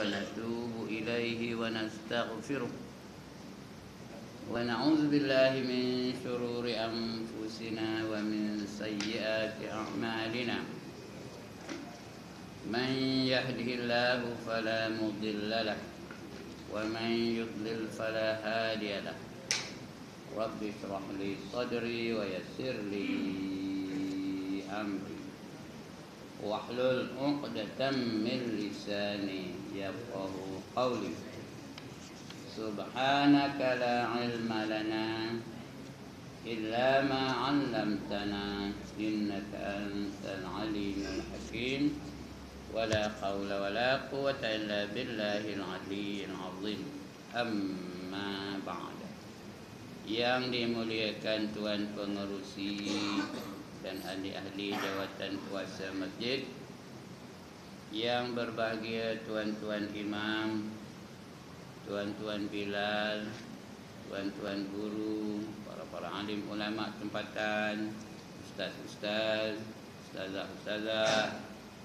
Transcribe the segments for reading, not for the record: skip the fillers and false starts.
ونتوب إليه ونستغفره ونعوذ بالله من شرور أنفسنا ومن سيئات أعمالنا من يهده الله فلا مضل له ومن يضلل فلا هادي له رب اشرح لي صدري ويسر لي أمري واحلل عقدة من لساني يفقهوا قولي سبحانك لا علم لنا إلا ما علمتنا إنك أنت العليم الحكيم ولا حول ولا قوة إلا بالله العلي العظيم أما بعد. Yang dimuliakan Tuan Pengerusi dan ahli-ahli jawatan kuasa masjid, yang berbahagia tuan-tuan imam, tuan-tuan bilal, tuan-tuan guru, para alim ulama tempatan, ustaz-ustaz, ustazah-ustazah,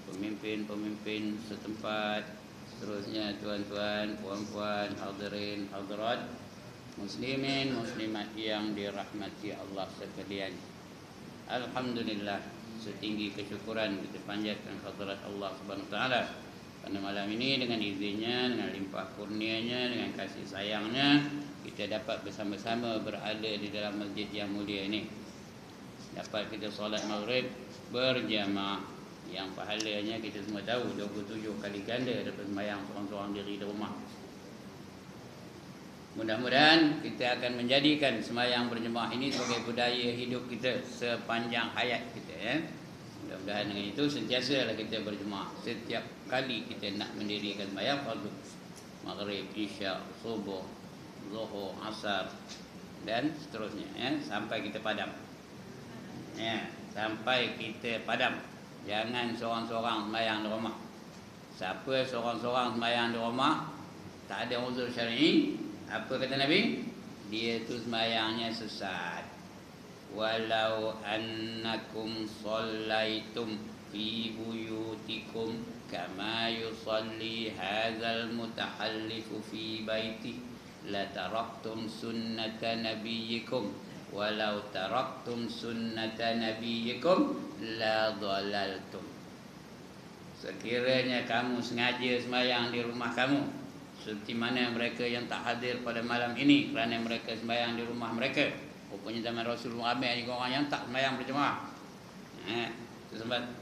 pemimpin-pemimpin setempat, seterusnya tuan-tuan, puan-puan, hadirin, hadirat, muslimin, muslimat yang dirahmati Allah sekalian. Alhamdulillah, setinggi kesyukuran kita panjatkan hadirat Allah Subhanahu wa taala pada malam ini dengan izinnya, dengan limpah kurnianya, dengan kasih sayangnya kita dapat bersama-sama berada di dalam masjid yang mulia ini. Dapat kita solat maghrib berjamaah yang pahalanya kita semua tahu 27 kali ganda daripada sembahyang seorang-seorang diri di rumah. Mudah-mudahan kita akan menjadikan sembahyang berjemaah ini sebagai budaya hidup kita sepanjang hayat kita, ya. Mudah-mudahan dengan itu sentiasalah kita berjemaah. Setiap kali kita nak mendirikan sembahyang fardu, maghrib, isya, subuh, zuhur, asar dan seterusnya, ya, sampai kita padam. Ya, sampai kita padam. Jangan seorang-seorang sembahyang di rumah. Siapa seorang-seorang sembahyang di rumah tak ada uzur syar'i, apa kata Nabi? Dia tu sembahyangnya sesat. Walau annakum shallaitum fi buyutikum kama yusalli hadzal mutahallifu fi baiti la taraktum sunnata nabiyyikum walau taraktum sunnata nabiyyikum la dhalaltum. Sekiranya kamu sengaja sembahyang di rumah kamu, seperti mana mereka yang tak hadir pada malam ini kerana mereka sembahyang di rumah mereka. Rupanya zaman Rasulullah ramai juga orang yang tak sembahyang berjemaah.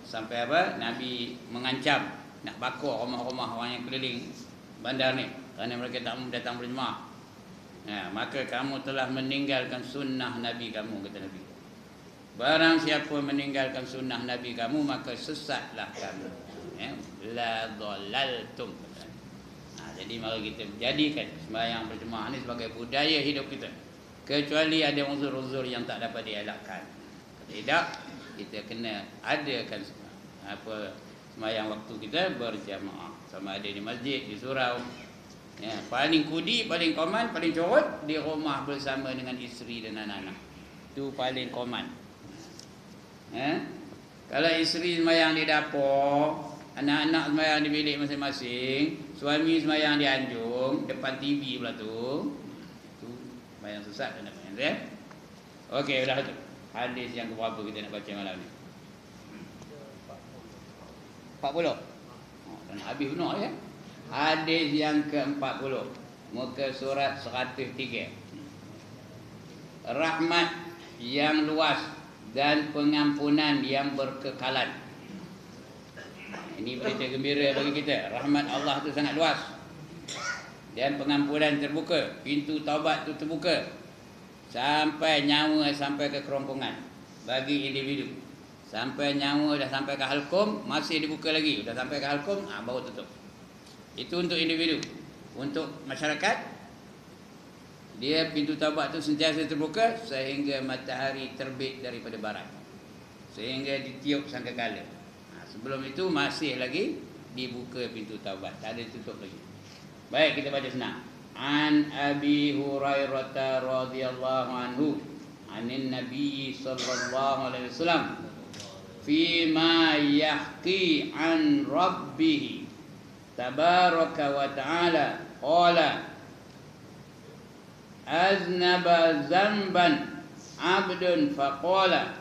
Sampai apa? Nabi mengancam nak bakar rumah-rumah orang yang keliling bandar ni kerana mereka tak mau datang berjemaah. Maka kamu telah meninggalkan sunnah Nabi kamu, kata Nabi. Barang siapa meninggalkan sunnah Nabi kamu, maka sesatlah kamu. La dhalaltum. Jadi mari kita jadikan sembahyang berjemaah ini sebagai budaya hidup kita. Kecuali ada uzur-uzur yang tak dapat dielakkan. Tidak, kita kena adakan sembahyang waktu kita berjemaah. Sama ada di masjid, di surau. Ya, paling kudi, paling koman, paling corot di rumah bersama dengan isteri dan anak-anak. Itu paling koman. Kalau isteri sembahyang di dapur, anak-anak sembahyang di bilik masing-masing, suami sembahyang di anjung depan TV pula tu. Itu sembahyang sesat dan apa ya? Okey, dah tu. Hadis yang keberapa kita nak baca malam ni? 40. Dan habis benar ya. Hadis yang ke-40. Muka surat 103. Rahmat yang luas dan pengampunan yang berkekalan. Ini berita gembira bagi kita. Rahmat Allah tu sangat luas dan pengampunan terbuka. Pintu taubat tu terbuka sampai nyawa, sampai ke kerongkongan bagi individu. Sampai nyawa dah sampai ke halkum, masih dibuka lagi. Dah sampai ke halkum, baru tutup. Itu untuk individu. Untuk masyarakat, dia pintu taubat tu sentiasa terbuka sehingga matahari terbit daripada barat, sehingga ditiup sangkakala. Sebelum itu masih lagi dibuka pintu taubat, tak ada tutup lagi. Baik, kita baca senang. An Abi Hurairah radhiyallahu anhu anin Nabi sallallahu alaihi wasallam fima yahqi an rabbih tabaraka wa ta'ala qala aznaba zamban abdun faqala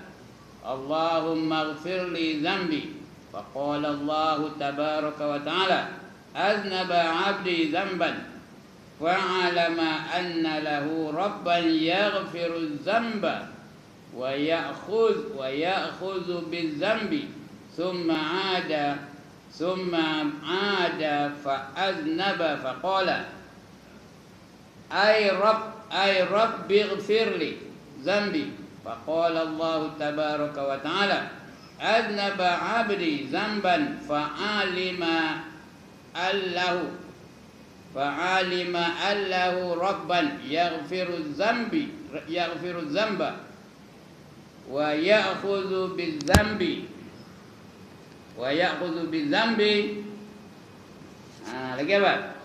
Allahumma ighfir li dhanbi faqala Allah tabaraka wa ta'ala aznaba abdi dhanban fa'alama anna lahu rabban yaghfiru dhanba wa ya'khudhu bil-dhanbi thumma 'ada fa'aznaba faqala ay rabbi ighfirli dhanbi faqala Allah tabaraka wa ta'ala aznaba 'abdi dhanban fa'alima allahu rabban yaghfiru dhanba wa ya'khudhu bil-dhanbi lagi apa?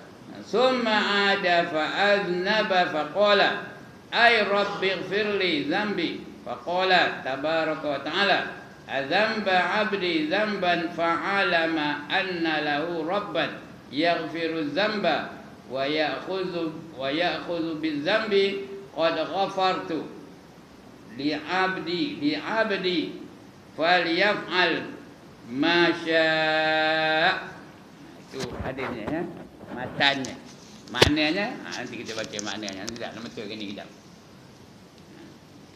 Summa ada fa'aznaba faqala ay rabbi ighfirli dhanbi faqala tabaraka wa ta'ala adzamba 'abdi dhanban fa'alama anna lahu rabban yaghfiru dhanba wa ya'khudhu bil-dhanbi qad ghafartu li 'abdi falyaf'al ma syaa. Itu hadisnya ya. Matanya, maknanya nanti kita baca maknanya. Tidak nama betul ke ni kejap.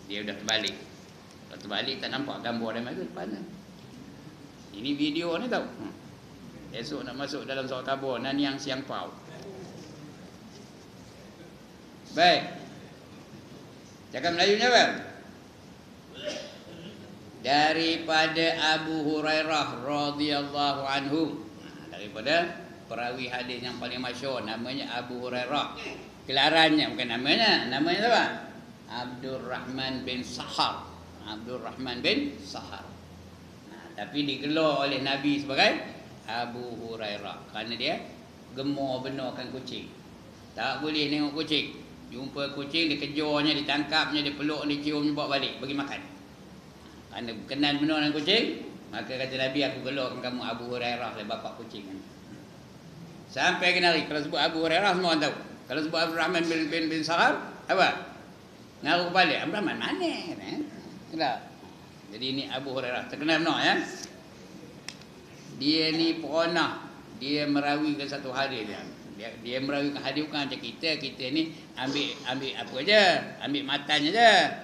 Dia dah terbalik. Kalau terbalik tak nampak gambar dia masuk depan. Ini video ni tahu. Esok nak masuk dalam soal kabur nan yang siang pau. Baik. Cakap Melayunya apa? Daripada Abu Hurairah radhiyallahu anhu. Daripada perawi hadis yang paling masyhur namanya Abu Hurairah. Gelarannya bukan namanya apa? Abdurrahman bin Sahar. Tapi digelar oleh Nabi sebagai Abu Hurairah kerana dia gemar benarkan kucing. Tak boleh tengok kucing. Jumpa kucing dia kejarnya, ditangkapnya, dia peluk, dia cium, dia bawa balik bagi makan. Kerana kenal benar dengan kucing, maka kata Nabi, aku gelarkan kamu Abu Hurairah oleh bapak kucing. Sampai ke hari kalau sebut Abu Hurairah semua orang tahu. Kalau sebut Abdurrahman bin Sahar, apa? Ngaruh kepala. Abdurrahman mana? Tak. Jadi ini Abu Hurairah. Terkenal benar ya. Dia ni peronah. Dia merawikan satu hadis dia. Dia merawikan hadis bukan macam kita. Kita ni ambil apa aja, ambil matanya aja.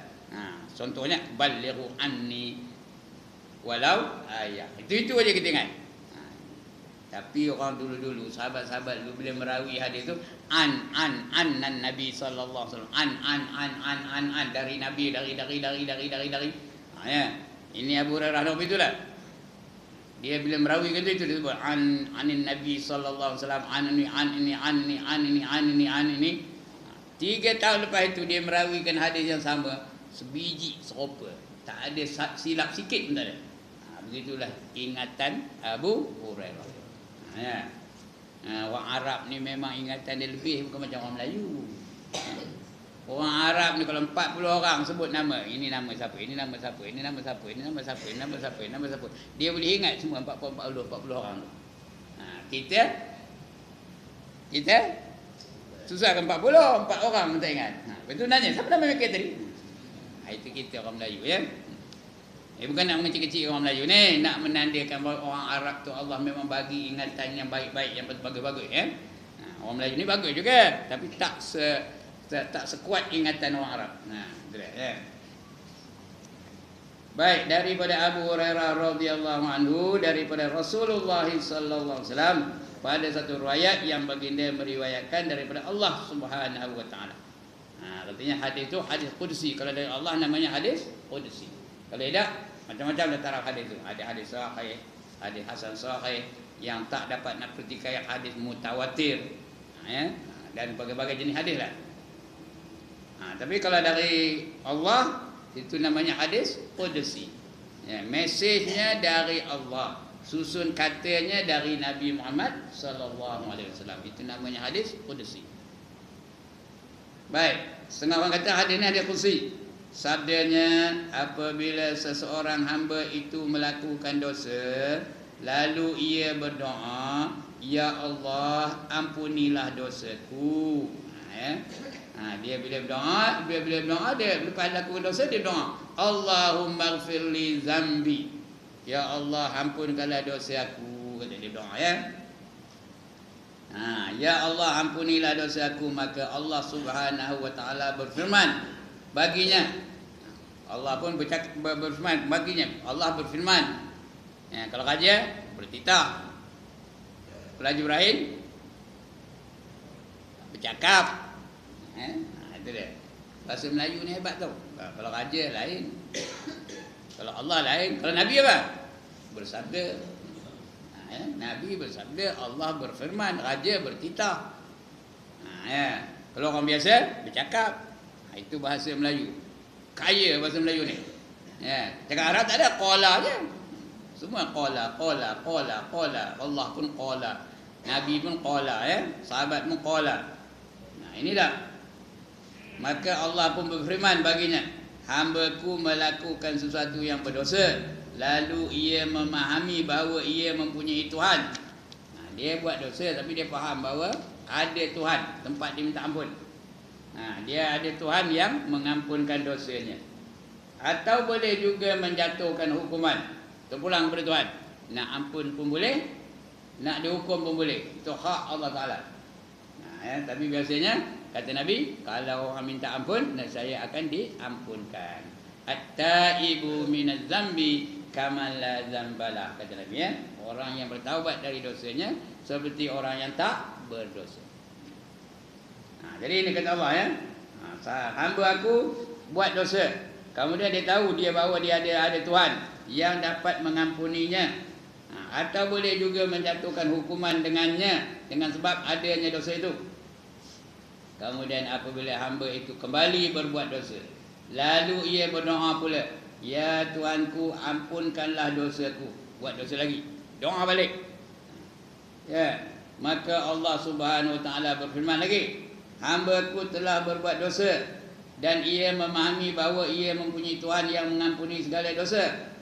Contohnya balighu anni walau ayat. Itu aja kita ingat. Tapi orang dulu-dulu, sahabat-sahabat dulu bila merawi hadis tu an Nabi sallallahu alaihi wasallam an dari Nabi dari. Ya. Ini Abu Hurairah Nabi itulah. Dia bila merawikan itu disebut anin Nabi sallallahu alaihi wasallam an ini. 3 tahun lepas itu dia merawikan hadis yang sama, sebiji serupa. Tak ada silap sikit pun tak ada. Begitulah ingatan Abu Hurairah. Ya. Orang Arab ni memang ingatan dia lebih, bukan macam orang Melayu. Orang Arab ni kalau 40 orang sebut nama, ini nama siapa, ini nama siapa, ini nama siapa, ini nama siapa, ini nama siapa, ini nama siapa, dia boleh ingat semua 40 orang tu. Kita susah kan 4 orang tak ingat. Betul nanya, siapa nama mereka tadi? Itu kita orang Melayu ya. Bukan nak mengecil-kecil orang Melayu ni, nak menandakan bahawa orang Arab tu Allah memang bagi ingatan yang baik-baik, yang bagus-bagus ya. Orang Melayu ni bagus juga, tapi tak sekuat ingatan orang Arab. Itulah ya. Baik, daripada Abu Hurairah radhiyallahu anhu, daripada Rasulullah sallallahu alaihi wasallam pada satu riwayat yang baginda meriwayatkan daripada Allah Subhanahu wa taala. Artinya hadis itu hadis qudsi. Kalau dari Allah namanya hadis qudsi. Kalau tidak, macam-macam taraf hadis itu. Ada hadis sahih, hadis hasan sahih yang tak dapat nak pertikaian hadis mutawatir. Ya, dan berbagai jenis hadis lah. Tapi kalau dari Allah itu namanya hadis qudsi. Ya, mesejnya dari Allah, susun katanya dari Nabi Muhammad sallallahu alaihi wasallam. Itu namanya hadis qudsi. Baik, setengah orang kata hadis ni hadis qudsi. Sabdanya, apabila seseorang hamba itu melakukan dosa, lalu ia berdoa, ya Allah ampunilah dosaku. Dia bila berdoa dia lepas lakukan dosa dia doa, Allahumma ighfirli zambi. Ya Allah ampunkanlah dosa aku, kata dia doa ya. Ya Allah ampunilah dosaku, maka Allah Subhanahu wa taala berfirman baginya. Allah pun berfirman baginya. Allah berfirman. Kalau raja bertitah. Kalau Jibril bercakap. Itu dia. Bahasa Melayu ni hebat tau. Kalau raja lain. Kalau Allah lain. Kalau Nabi apa? Bersabda. Nabi bersabda, Allah berfirman, raja bertitah. Kalau orang biasa bercakap. Itu bahasa Melayu. Kaya bahasa Melayu ni. Cakap Arab tak ada, qala je. Semua qala. Allah pun qala. Nabi pun qala sahabat pun qala. Ini dah. Maka Allah pun berfirman baginya, hamba-Ku melakukan sesuatu yang berdosa, lalu ia memahami bahawa ia mempunyai Tuhan. Dia buat dosa tapi dia faham bahawa ada Tuhan, tempat dia minta ampun. Dia ada Tuhan yang mengampunkan dosanya. Atau boleh juga menjatuhkan hukuman. Terpulang kepada Tuhan. Nak ampun pun boleh, nak dihukum pun boleh. Itu hak Allah Ta'ala. Tapi biasanya kata Nabi, kalau orang minta ampun, saya akan diampunkan. At-taibu minaz zambi kaman la zambalah, kata Nabi Orang yang bertaubat dari dosanya seperti orang yang tak berdosa. Jadi ini kata Allah hamba aku buat dosa, kemudian dia tahu dia bahawa dia ada Tuhan yang dapat mengampuninya. Atau boleh juga menjatuhkan hukuman dengannya, dengan sebab adanya dosa itu. Kemudian apabila hamba itu kembali berbuat dosa, lalu ia berdoa pula, ya Tuanku ampunkanlah dosaku. Buat dosa lagi, doa balik. Maka Allah Subhanahu wa taala berfirman lagi, hamba-Ku telah berbuat dosa dan ia memahami bahawa ia mempunyai Tuhan yang mengampuni segala dosa.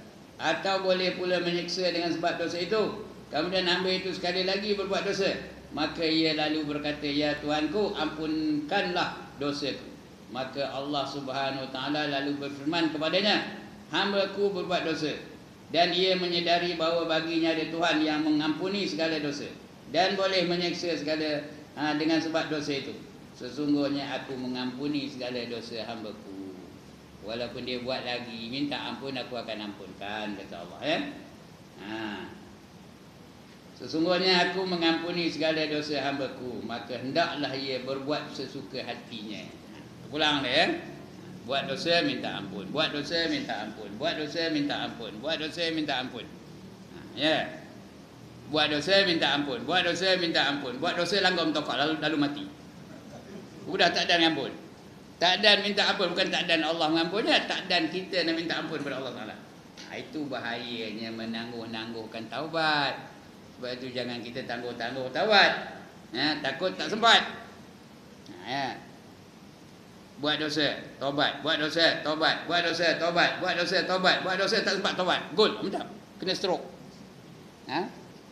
Atau boleh pula menyiksa dengan sebab dosa itu. Kemudian hamba itu sekali lagi berbuat dosa, maka ia lalu berkata, ya Tuanku ampunkanlah dosaku. Maka Allah Subhanahu wa taala lalu berfirman kepadanya, hamba-Ku berbuat dosa dan ia menyedari bahawa baginya ada Tuhan yang mengampuni segala dosa dan boleh menyiksa segala dengan sebab dosa itu. Sesungguhnya aku mengampuni segala dosa hamba-Ku. Walaupun dia buat lagi, minta ampun, aku akan ampunkan, kata Allah Sesungguhnya aku mengampuni segala dosa hamba-Ku, maka hendaklah ia berbuat sesuka hatinya. Ulang dia buat dosa minta ampun, buat dosa minta ampun, buat dosa minta ampun, buat dosa minta ampun. Buat dosa minta ampun, buat dosa minta ampun, buat dosa langgar mentokak lalu mati. Sudah tak ada yang ampun. Tak dan minta ampun, bukan tak dan Allah mengampunnya, tak dan kita nak minta ampun kepada Allah Taala. Itu bahayanya menangguh-nangguhkan taubat. Sebab itu jangan kita tangguh-tangguh taubat. Takut tak sempat. Buat dosa, taubat, buat dosa, taubat, buat dosa, taubat, buat dosa, taubat, buat dosa tak sempat taubat. Gol, macam kena stroke.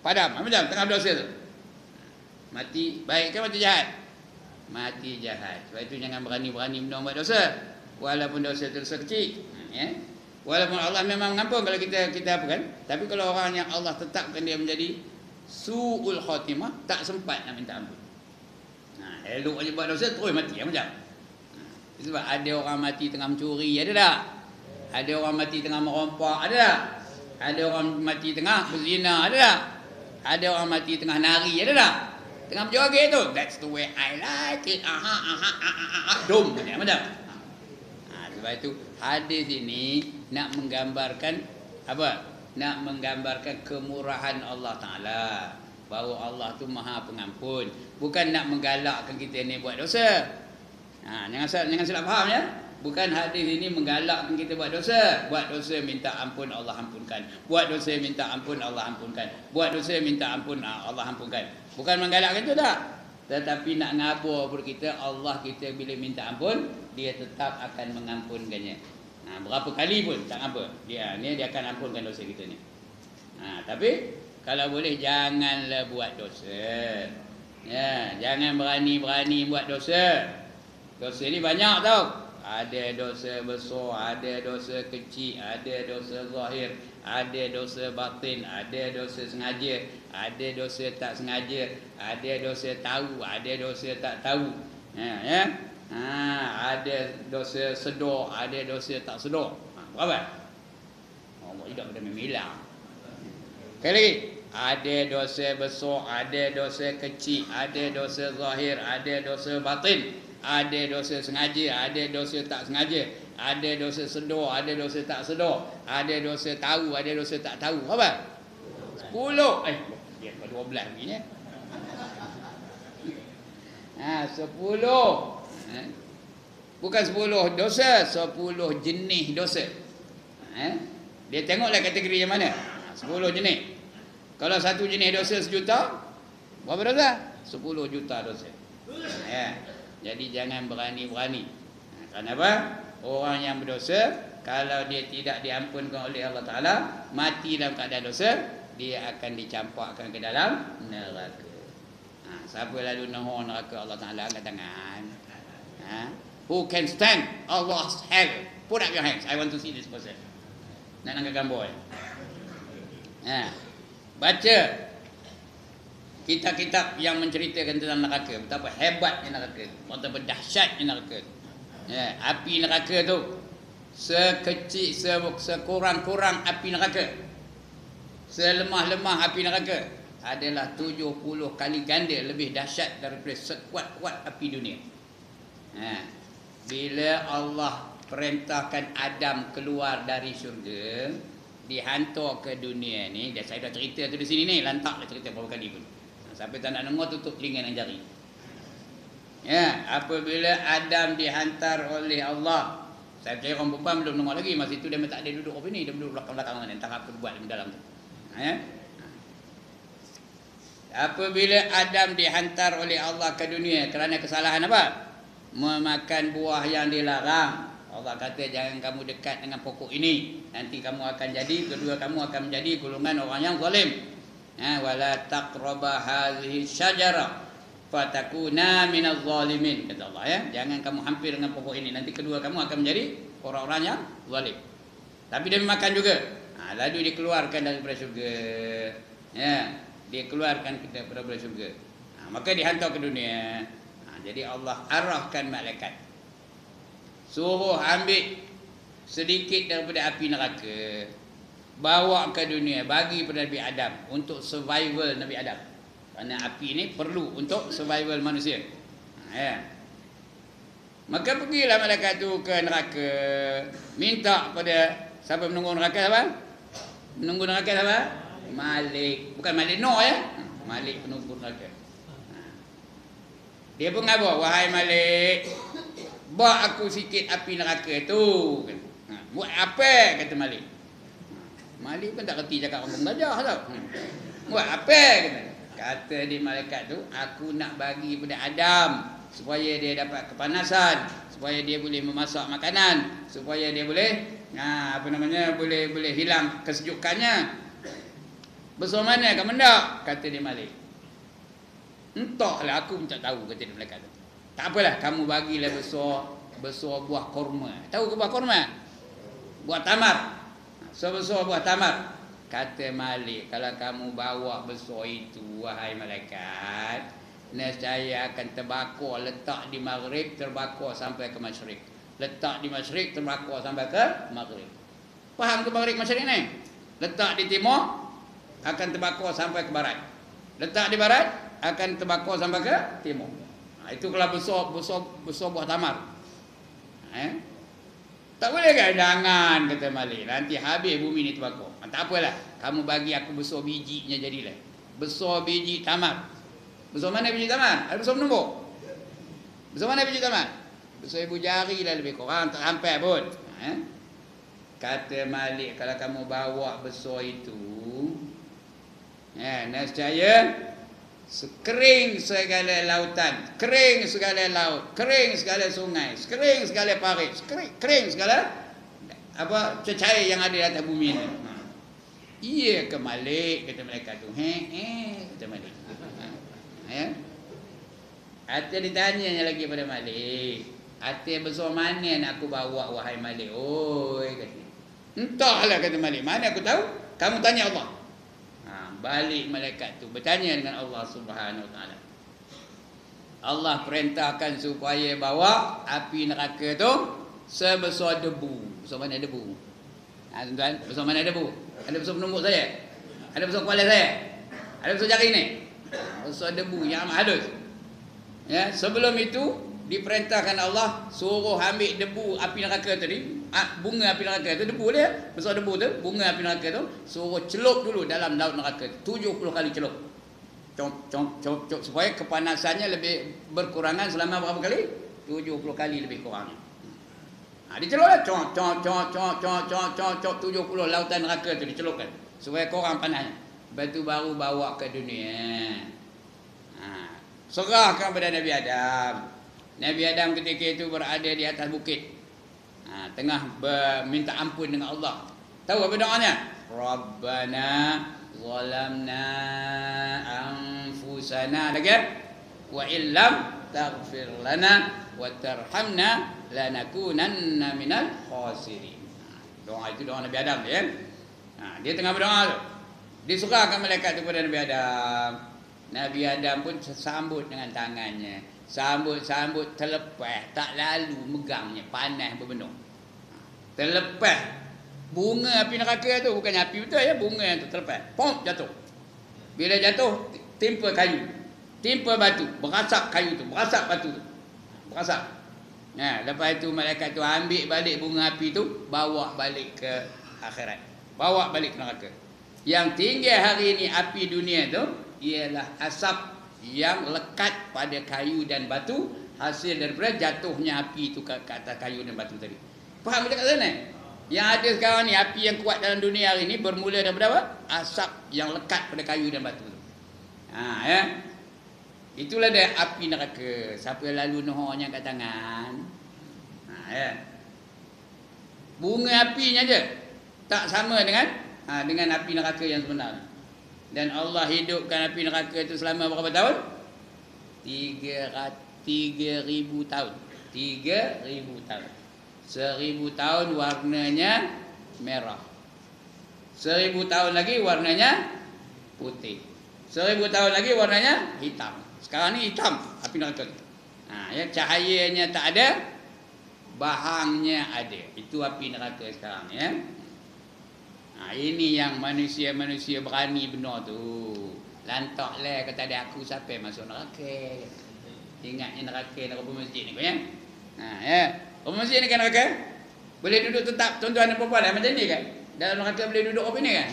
Padam, macam tengah berdosa tu. Mati baik ke mati jahat? Mati jahat. Sebab itu jangan berani-berani buat dosa. Walaupun dosa itu dosa kecil. Walaupun Allah memang mengampun kalau kita apa kan. Tapi kalau orang yang Allah tetapkan dia menjadi su'ul khatimah, tak sempat nak minta ampun. Elok aja buat dosa terus mati macam. Sebab ada orang mati tengah mencuri, ada tak? Ada orang mati tengah merompak, ada tak? Ada orang mati tengah berzina, ada tak? Ada orang mati tengah nari, ada tak? Tengah berjoget tu, that's the way I like it. Dom macam. Sebab itu hadis ini nak menggambarkan apa? Nak menggambarkan kemurahan Allah Taala, bahawa Allah tu Maha Pengampun, bukan nak menggalakkan kita ni buat dosa. Jangan salah faham ya. Bukan hadis ini menggalakkan kita buat dosa. Buat dosa minta ampun, Allah ampunkan. Buat dosa minta ampun, Allah ampunkan. Buat dosa minta ampun, Allah ampunkan. Bukan menggalakkan itu tak. Tetapi nak ngabur per kita, Allah kita bila minta ampun, dia tetap akan mengampunkannya. Berapa kali pun tak apa. Dia akan ampunkan dosa kita ni. Tapi Kalau boleh janganlah buat dosa. Ya, jangan berani-berani buat dosa. Dosa ni banyak tau. Ada dosa besar, ada dosa kecil, ada dosa zahir, ada dosa batin, ada dosa sengaja, ada dosa tak sengaja, ada dosa tahu, ada dosa tak tahu. Ya. Ada dosa sedar, ada dosa tak sedar. Berapa? Allah tidak pada memilah. Sekali lagi. Ada dosa besar, ada dosa kecil, ada dosa zahir, ada dosa batin, ada dosa sengaja, ada dosa tak sengaja, ada dosa sedar, ada dosa tak sedar, ada dosa tahu, ada dosa tak tahu. Apa? 10. Dia 12 lagi ni. 10. Bukan 10 dosa, 10 jenis dosa. Dia tengoklah kategori yang mana. 10 jenis. Kalau satu jenis dosa 1 juta, berapa dosa? 10 juta dosa. Jadi jangan berani-berani. Kenapa? Orang yang berdosa, kalau dia tidak diampunkan oleh Allah Ta'ala, mati dalam keadaan dosa, dia akan dicampakkan ke dalam neraka. Siapa lalu nahor neraka Allah Ta'ala, angkat tangan. Who can stand Allah's hell? Put up your hands. I want to see this person. Nak angkat gambar. Baca kitab-kitab yang menceritakan tentang neraka, betapa hebatnya neraka, betapa dahsyatnya neraka. Api neraka tu sekecil, sekurang-kurang api neraka, selemah-lemah api neraka adalah 70 kali ganda lebih dahsyat daripada sekuat-kuat api dunia. Bila Allah perintahkan Adam keluar dari syurga, dihantar ke dunia ni, saya dah cerita tu di sini ni, lantak dah cerita berapa kali pun. Sampai tak nak dengar, tutup telinga dan jari. Apabila Adam dihantar oleh Allah, saya percaya orang perempuan belum dengar lagi, masa itu dia tak ada duduk apa ni, dia duduk belakang-belakang mana, entah apa buat di dalam tu. Apabila Adam dihantar oleh Allah ke dunia kerana kesalahan apa? Memakan buah yang dilarang. Allah kata jangan kamu dekat dengan pokok ini, nanti kamu akan jadi, kedua kamu akan menjadi golongan orang yang zalim. Wala taqraba hadhihi syajara fatakuna minaz zalimin, kata Allah. Jangan kamu hampir dengan pokok ini, nanti kedua kamu akan menjadi orang-orang yang zalim. Tapi dia makan juga. Lalu dikeluarkan daripada syurga. Dia keluarkan kita daripada syurga. Maka dihantar ke dunia. Jadi Allah arahkan malaikat, suruh ambil sedikit daripada api neraka, bawa ke dunia, bagi pada Nabi Adam untuk survival Nabi Adam. Kerana api ini perlu untuk survival manusia. Maka pergilah malaikat tu ke neraka, minta pada siapa menunggu neraka, siapa? Menunggu neraka siapa? Malik. Bukan Malik Noh Malik penunggu neraka. Dia pun ngabur, wahai Malik, bawa aku sikit api neraka tu. Buat apa? Kata Malik. Malik pun tak kerti cakap orang gajah tau. Buat apa? Kata di malaikat tu, aku nak bagi pada Adam supaya dia dapat kepanasan, supaya dia boleh memasak makanan, supaya dia boleh boleh hilang kesejukannya. Besar mana kamu nak? Kata di Malik. Entahlah, aku pun tak tahu, kata dia malaikat tu. Tak apalah, kamu bagilah besar buah korma. Tahu ke buah korma? Buah tamar. Sebesar buah tamar. Kata Malik, kalau kamu bawa besar itu, wahai malaikat, nescaya akan terbakar, letak di maghrib, terbakar sampai ke masyrik. Letak di masyrik, terbakar sampai ke maghrib. Faham ke maghrib masyrik ni? Letak di timur, akan terbakar sampai ke barat. Letak di barat, akan terbakar sampai ke timur. Itu kalau besar buah tamar. Tak boleh kan? Jangan, kata Malik, nanti habis bumi ni terbakar. Tak apalah, kamu bagi aku besar bijinya jadilah. Besar biji tamar. Besar mana biji tamar? Ada besar menumbuk. Besar mana biji tamar? Besar ibu jari lah lebih kurang, tak sampai pun. Kata Malik, kalau kamu bawa besar itu, nescaya kering segala lautan, kering segala laut, kering segala sungai, kering segala parit, kering segala cecair yang ada di atas bumi ini. Iya ke Malik, kata malaikat tu. Kata Malik. Ya. Hati ditanya lagi pada Malik. Hati besar mana nak aku bawa wahai Malik? Oi, kata. Entahlah, kata Malik. Mana aku tahu? Kamu tanya Allah. Balik malaikat tu bertanya dengan Allah Subhanahu Wa Taala. Allah perintahkan supaya bawa api neraka tu sebesar debu. Besar mana debu? Tuan-tuan, besar mana debu? Ada besar penumbuk saya? Ada besar kepala saya? Ada besar jari ni? Besar debu yang amat halus. Ya, sebelum itu diperintahkan Allah suruh ambil debu api neraka tadi, bunga api neraka tu, debu dia, besar debu tu, bunga api neraka tu, suruh celup dulu dalam laut neraka 70 kali celup. Cok supaya kepanasannya lebih berkurangan selama berapa kali? 70 kali lebih kurang. Diceluplah cok 70 lautan neraka tu dicelupkan supaya kurang panasnya. Lepas tu baru bawa ke dunia. Serahkan kepada Nabi Adam. Nabi Adam ketika itu berada di atas bukit. Tengah minta ampun dengan Allah. Tahu apa doanya? Rabbana zalamna anfusana. Lagi? Wa illam taghfir lana wa tarhamna lanakunanna minal khasirin. Doa itu doa Nabi Adam ya. Dia tengah berdoa tu. Diserahkan malaikat kepada Nabi Adam. Nabi Adam pun sambut dengan tangannya. Sambut terlepas, tak lalu megangnya, panas berbenung. Terlepas bunga api neraka tu, bukannya api betul ya, bunga yang tu terlepas. Pom, jatuh. Bila jatuh, timpa kayu, timpa batu, berasap kayu tu, berasap batu tu. Berasap. Lepas itu malaikat tu ambil balik bunga api tu, bawa balik ke akhirat. Bawa balik ke neraka. Yang tinggal hari ini api dunia tu ialah asap yang lekat pada kayu dan batu, hasil daripada jatuhnya api itu ke atas kayu dan batu tadi. Faham kita kat sana? Yang ada sekarang ni, api yang kuat dalam dunia hari ni bermula daripada apa? Asap yang lekat pada kayu dan batu tu. Ya. Itulah dia api neraka. Siapa lalu nohornya kat tangan. Ya. Bunga apinya je tak sama dengan api neraka yang sebenar. Dan Allah hidupkan api neraka itu selama berapa tahun? 3,000 tahun. 3,000 tahun. 1,000 tahun warnanya merah. 1,000 tahun lagi warnanya putih. 1,000 tahun lagi warnanya hitam. Sekarang ni hitam api neraka. Ya, cahayanya tak ada, bahangnya ada. Itu api neraka sekarang ya. Ini yang manusia-manusia berani benar tu. Lantaklah kata ada aku siapa masuk neraka. Ingat neraka nak rupa masjid ni kau ya. Ya. Rupa masjid ni kan neraka. Boleh duduk tetap tuan-tuan dan puan-puan macam ni kan. Dalam neraka boleh duduk apa ni kan.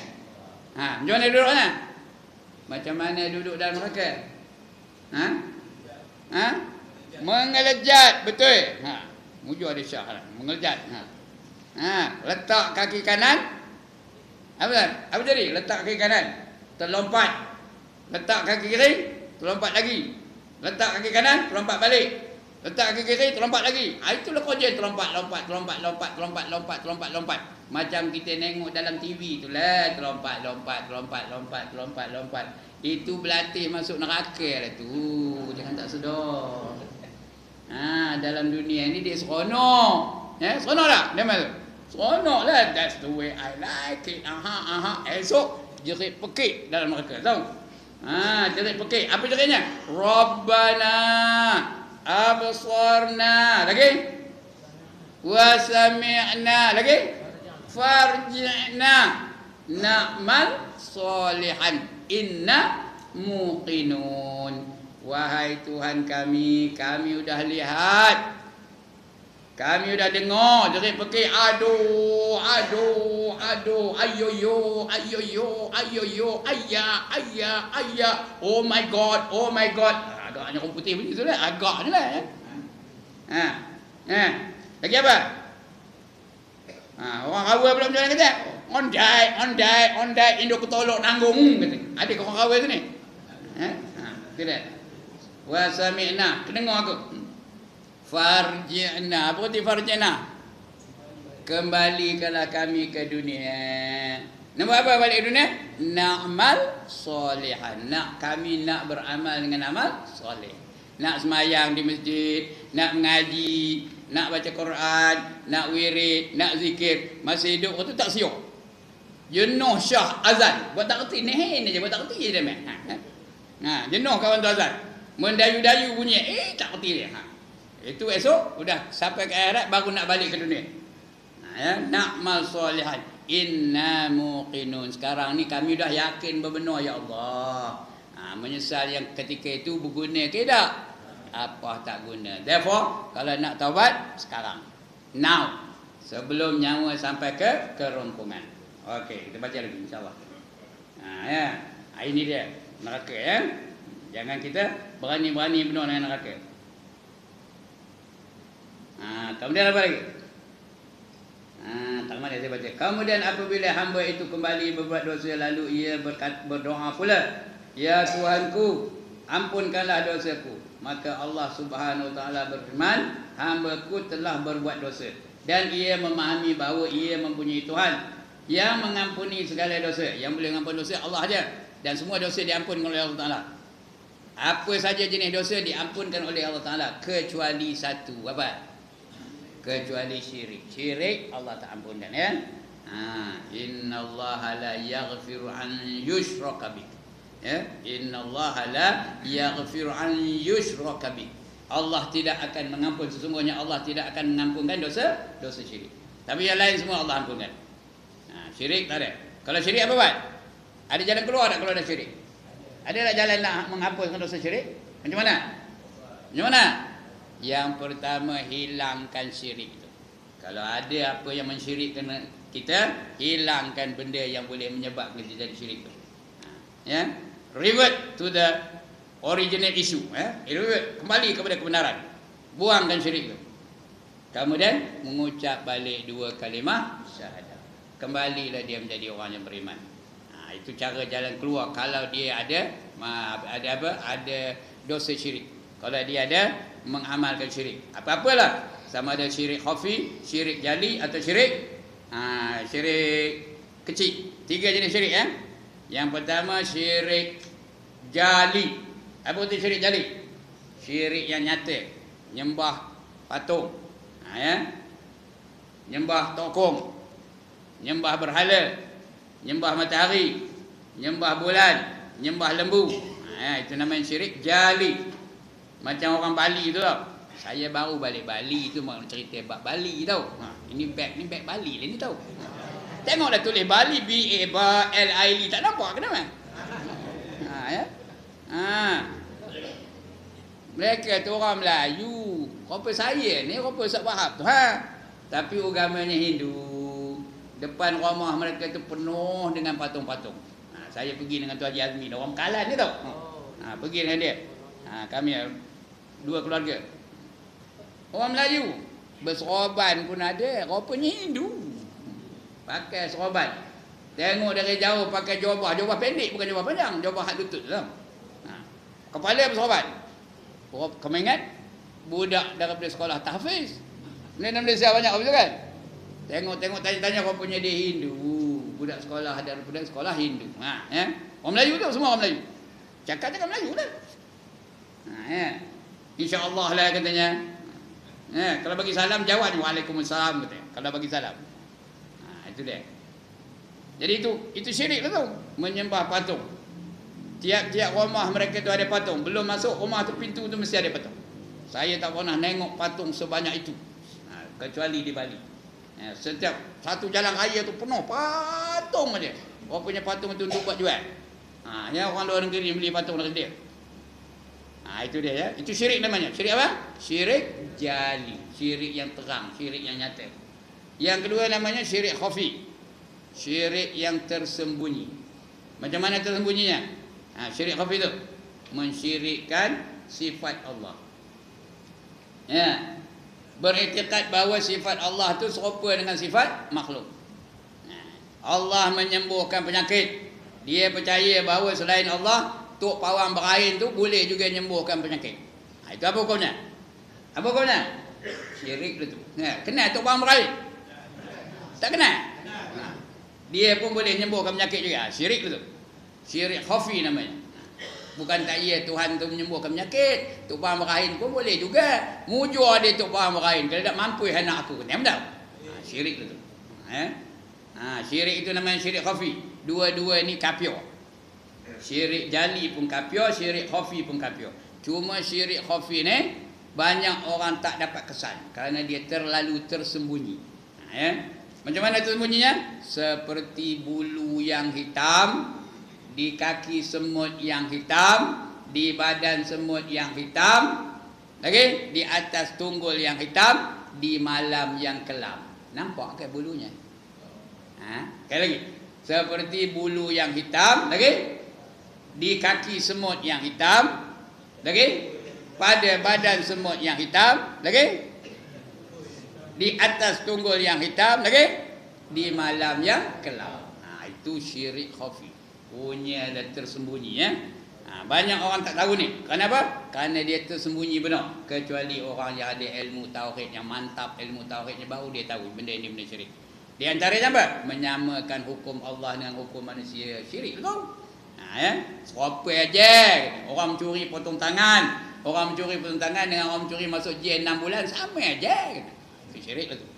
Macam mana duduknya? Macam mana duduk dalam neraka? Mengelejat, betul. Mujur ada syah. Mengelejat. Letak kaki kanan. Apa jadi? Letak kaki kanan, terlompat. Letak kaki kiri, terlompat lagi. Letak kaki kanan, terlompat balik. Letak kaki kiri, terlompat lagi. Itulah kerja terlompat. Macam kita tengok dalam TV itulah, terlompat. Itu berlatih masuk neraka lah tu. Jangan tak sedar. Dalam dunia ni dia seronok. Seronok tak? Dia masuk. Seronok lah. That's the way I like it. Esok jerit pekik dalam neraka. Tahu? Jerit pekik. Apa jeritnya? Rabbana absarna. Lagi? Wa sami'na. Lagi? Farji'na na'mal salihan inna muqinun. Wahai Tuhan kami sudah lihat, kami sudah dengar jerit pekik. Aduh, ayoyo, ayah. Oh my god. Agaknya orang putih punya tu lah. Agak je lah. Lagi apa? Orang rawa pula macam mana kata? Ondai, Indo ketolok nanggung kata. Ada ke orang rawa tu ni? Tidak. Wa sami'na, dengar aku. Farji'na, apa arti farji'na? Kembalikanlah kami ke dunia. Nak buat apa balik dunia? Na'mal solehan. Kami nak beramal dengan amal soleh. Nak semayang di masjid, nak mengaji, nak baca Quran, nak wirid, nak zikir. Masih hidup tu tak siok. Jenuh syah azan. Buat tak kerti, nehen je. Buat tak kerti je dia. Jenuh kawan tu azan. Mendayu-dayu bunyi. Tak kerti dia. Itu esok, sudah sampai ke akhirat baru nak balik ke dunia. Na'mal solehan. Inna muqinun. Sekarang ni kami dah yakin berbenar ya Allah. Menyesal yang ketika itu berguna ke tak? Apa tak guna. Therefore, kalau nak taubat sekarang. Now. Sebelum nyawa sampai ke kerongkongan. Okey, kita baca lagi insya-Allah. Ini dia neraka ya. Jangan kita berani-berani benar dengan neraka. Kemudian apa lagi? Tak mana saya baca. Kemudian apabila hamba itu kembali berbuat dosa, lalu ia berdoa pula, ya Tuhanku, ampunkanlah dosaku. Maka Allah Subhanahu Wa Taala berfirman, hamba-Ku telah berbuat dosa. Dan ia memahami bahawa ia mempunyai Tuhan yang mengampuni segala dosa. Yang boleh mengampuni dosa Allah saja. Dan semua dosa diampunkan oleh Allah Taala. Apa saja jenis dosa diampunkan oleh Allah Taala kecuali satu. Apa? Kecuali syirik. Syirik Allah tak ampunkan ya. Innallaha la yaghfiru an yushraka bih. Ya, innallaha la yaghfiru an yushraka bih. Allah tidak akan mengampun, sesungguhnya Allah tidak akan mengampunkan dosa syirik. Tapi yang lain semua Allah ampunkan. Syirik tak ada. Kalau syirik apa buat? Ada jalan keluar tak kalau ada syirik? Ada tak jalan nak menghapuskan dosa syirik? Macam mana? Macam mana? Yang pertama, hilangkan syirik itu. Kalau ada apa yang mensyirikkan kita, hilangkan benda yang boleh menyebabkan kita jadi syirik itu. Ya, revert to the original issue. Revert, kembali kepada kebenaran. Buangkan syirik itu. Kemudian mengucap balik 2 kalimah syahadah. Kembalilah dia menjadi orang yang beriman. Itu cara jalan keluar kalau dia ada dosa syirik. Kalau dia ada mengamalkan syirik, apa-apalah, sama ada syirik khafi, syirik jali atau syirik kecil. 3 jenis syirik ya. Yang pertama syirik jali. Apa itu syirik jali? Syirik yang nyata, nyembah patung, nyembah tokong, nyembah berhala, nyembah matahari, nyembah bulan, nyembah lembu. Itu namanya syirik jali. Macam orang Bali tu tau. Saya baru balik Bali tu mau cerita bab Bali tau. Ini beg Bali lah ni tau. Tengoklah tulis Bali B-A-L-I-L, tak nampak ke nama? Mereka tu orang Melayu. Rupa saya ni rupa Ustaz Wahab tu. Tapi agamanya Hindu. Depan rumah mereka tu penuh dengan patung-patung. Saya pergi dengan Tuan Haji Azmi, orang Bekalan ni tau. Pergi dengan dia. Kami 2 keluarga. Orang Melayu. Berseroban pun ada. Rupanya Hindu. Pakai seroban. Tengok dari jauh pakai jubah. Jubah pendek bukan jubah panjang. Jubah hat lutut tu. Kepala berseroban. Kamu ingat? Budak daripada sekolah tahfiz. Malaysia banyak apa kan? Tengok tanya-tanya rupanya dia Hindu. Budak sekolah daripada sekolah Hindu. Orang Melayu tu semua orang Melayu. Cakap Melayu lah. InsyaAllah lah katanya. Kalau bagi salam jawab Waalaikumsalam katanya. Kalau bagi salam. Itu dia. Jadi itu syirik lah tu. Menyembah patung. Tiap-tiap rumah mereka tu ada patung. Belum masuk rumah tu, pintu tu mesti ada patung. Saya tak pernah nengok patung sebanyak itu. Kecuali di Bali. Setiap satu jalan raya tu penuh patung aja. Orang punya patung itu untuk buat jual. Orang luar negeri beli patung dari dia. Itu dia ya. Itu syirik namanya. Syirik apa? Syirik jali. Syirik yang terang, syirik yang nyata. Yang kedua namanya syirik khafi. Syirik yang tersembunyi. Macam mana tersembunyinya? Syirik khafi itu mensyirikkan sifat Allah. Beriktikad bahawa sifat Allah itu serupa dengan sifat makhluk. Allah menyembuhkan penyakit. Dia percaya bahawa selain Allah, tok pawang berain tu boleh juga menyembuhkan penyakit. Itu apa hukumnya? Apa hukumnya? Syirik itu. Kena tok pawang berain? Tak kena? Dia pun boleh menyembuhkan penyakit juga. Syirik tu. Syirik khafi namanya. Bukan tak iya Tuhan tu menyembuhkan penyakit. Tok Faham Rahim pun boleh juga. Mujur dia Tok Faham Rahim. Kalau tak mampu anak aku. Kenapa tak? Syirik tu. Syirik itu namanya syirik khafi. Dua-dua ni kafir. Syirik jali pun kafir, syirik khafi pun kafir. Cuma syirik khafi ni banyak orang tak dapat kesan kerana dia terlalu tersembunyi. Macam mana tersembunyinya? Seperti bulu yang hitam di kaki semut yang hitam, di badan semut yang hitam, lagi di atas tunggul yang hitam, di malam yang kelam. Nampak ke bulunya? Sekali lagi. Seperti bulu yang hitam, lagi di kaki semut yang hitam, lagi pada badan semut yang hitam, lagi di atas tunggul yang hitam, lagi di malam yang kelam. Itu syirik khafi. Punya dan tersembunyi ya. Banyak orang tak tahu ni. Kenapa? Kerana dia tersembunyi benar. Kecuali orang yang ada ilmu tauhid yang mantap, ilmu tauhidnya baru dia tahu benda ini benda syirik. Di antaranya apa? Menyamakan hukum Allah dengan hukum manusia. Syirik betul. Serupa aja. Orang mencuri potong tangan, orang mencuri potong tangan dengan orang mencuri masuk jail 6 bulan sama aja. Itu syirik lah tu.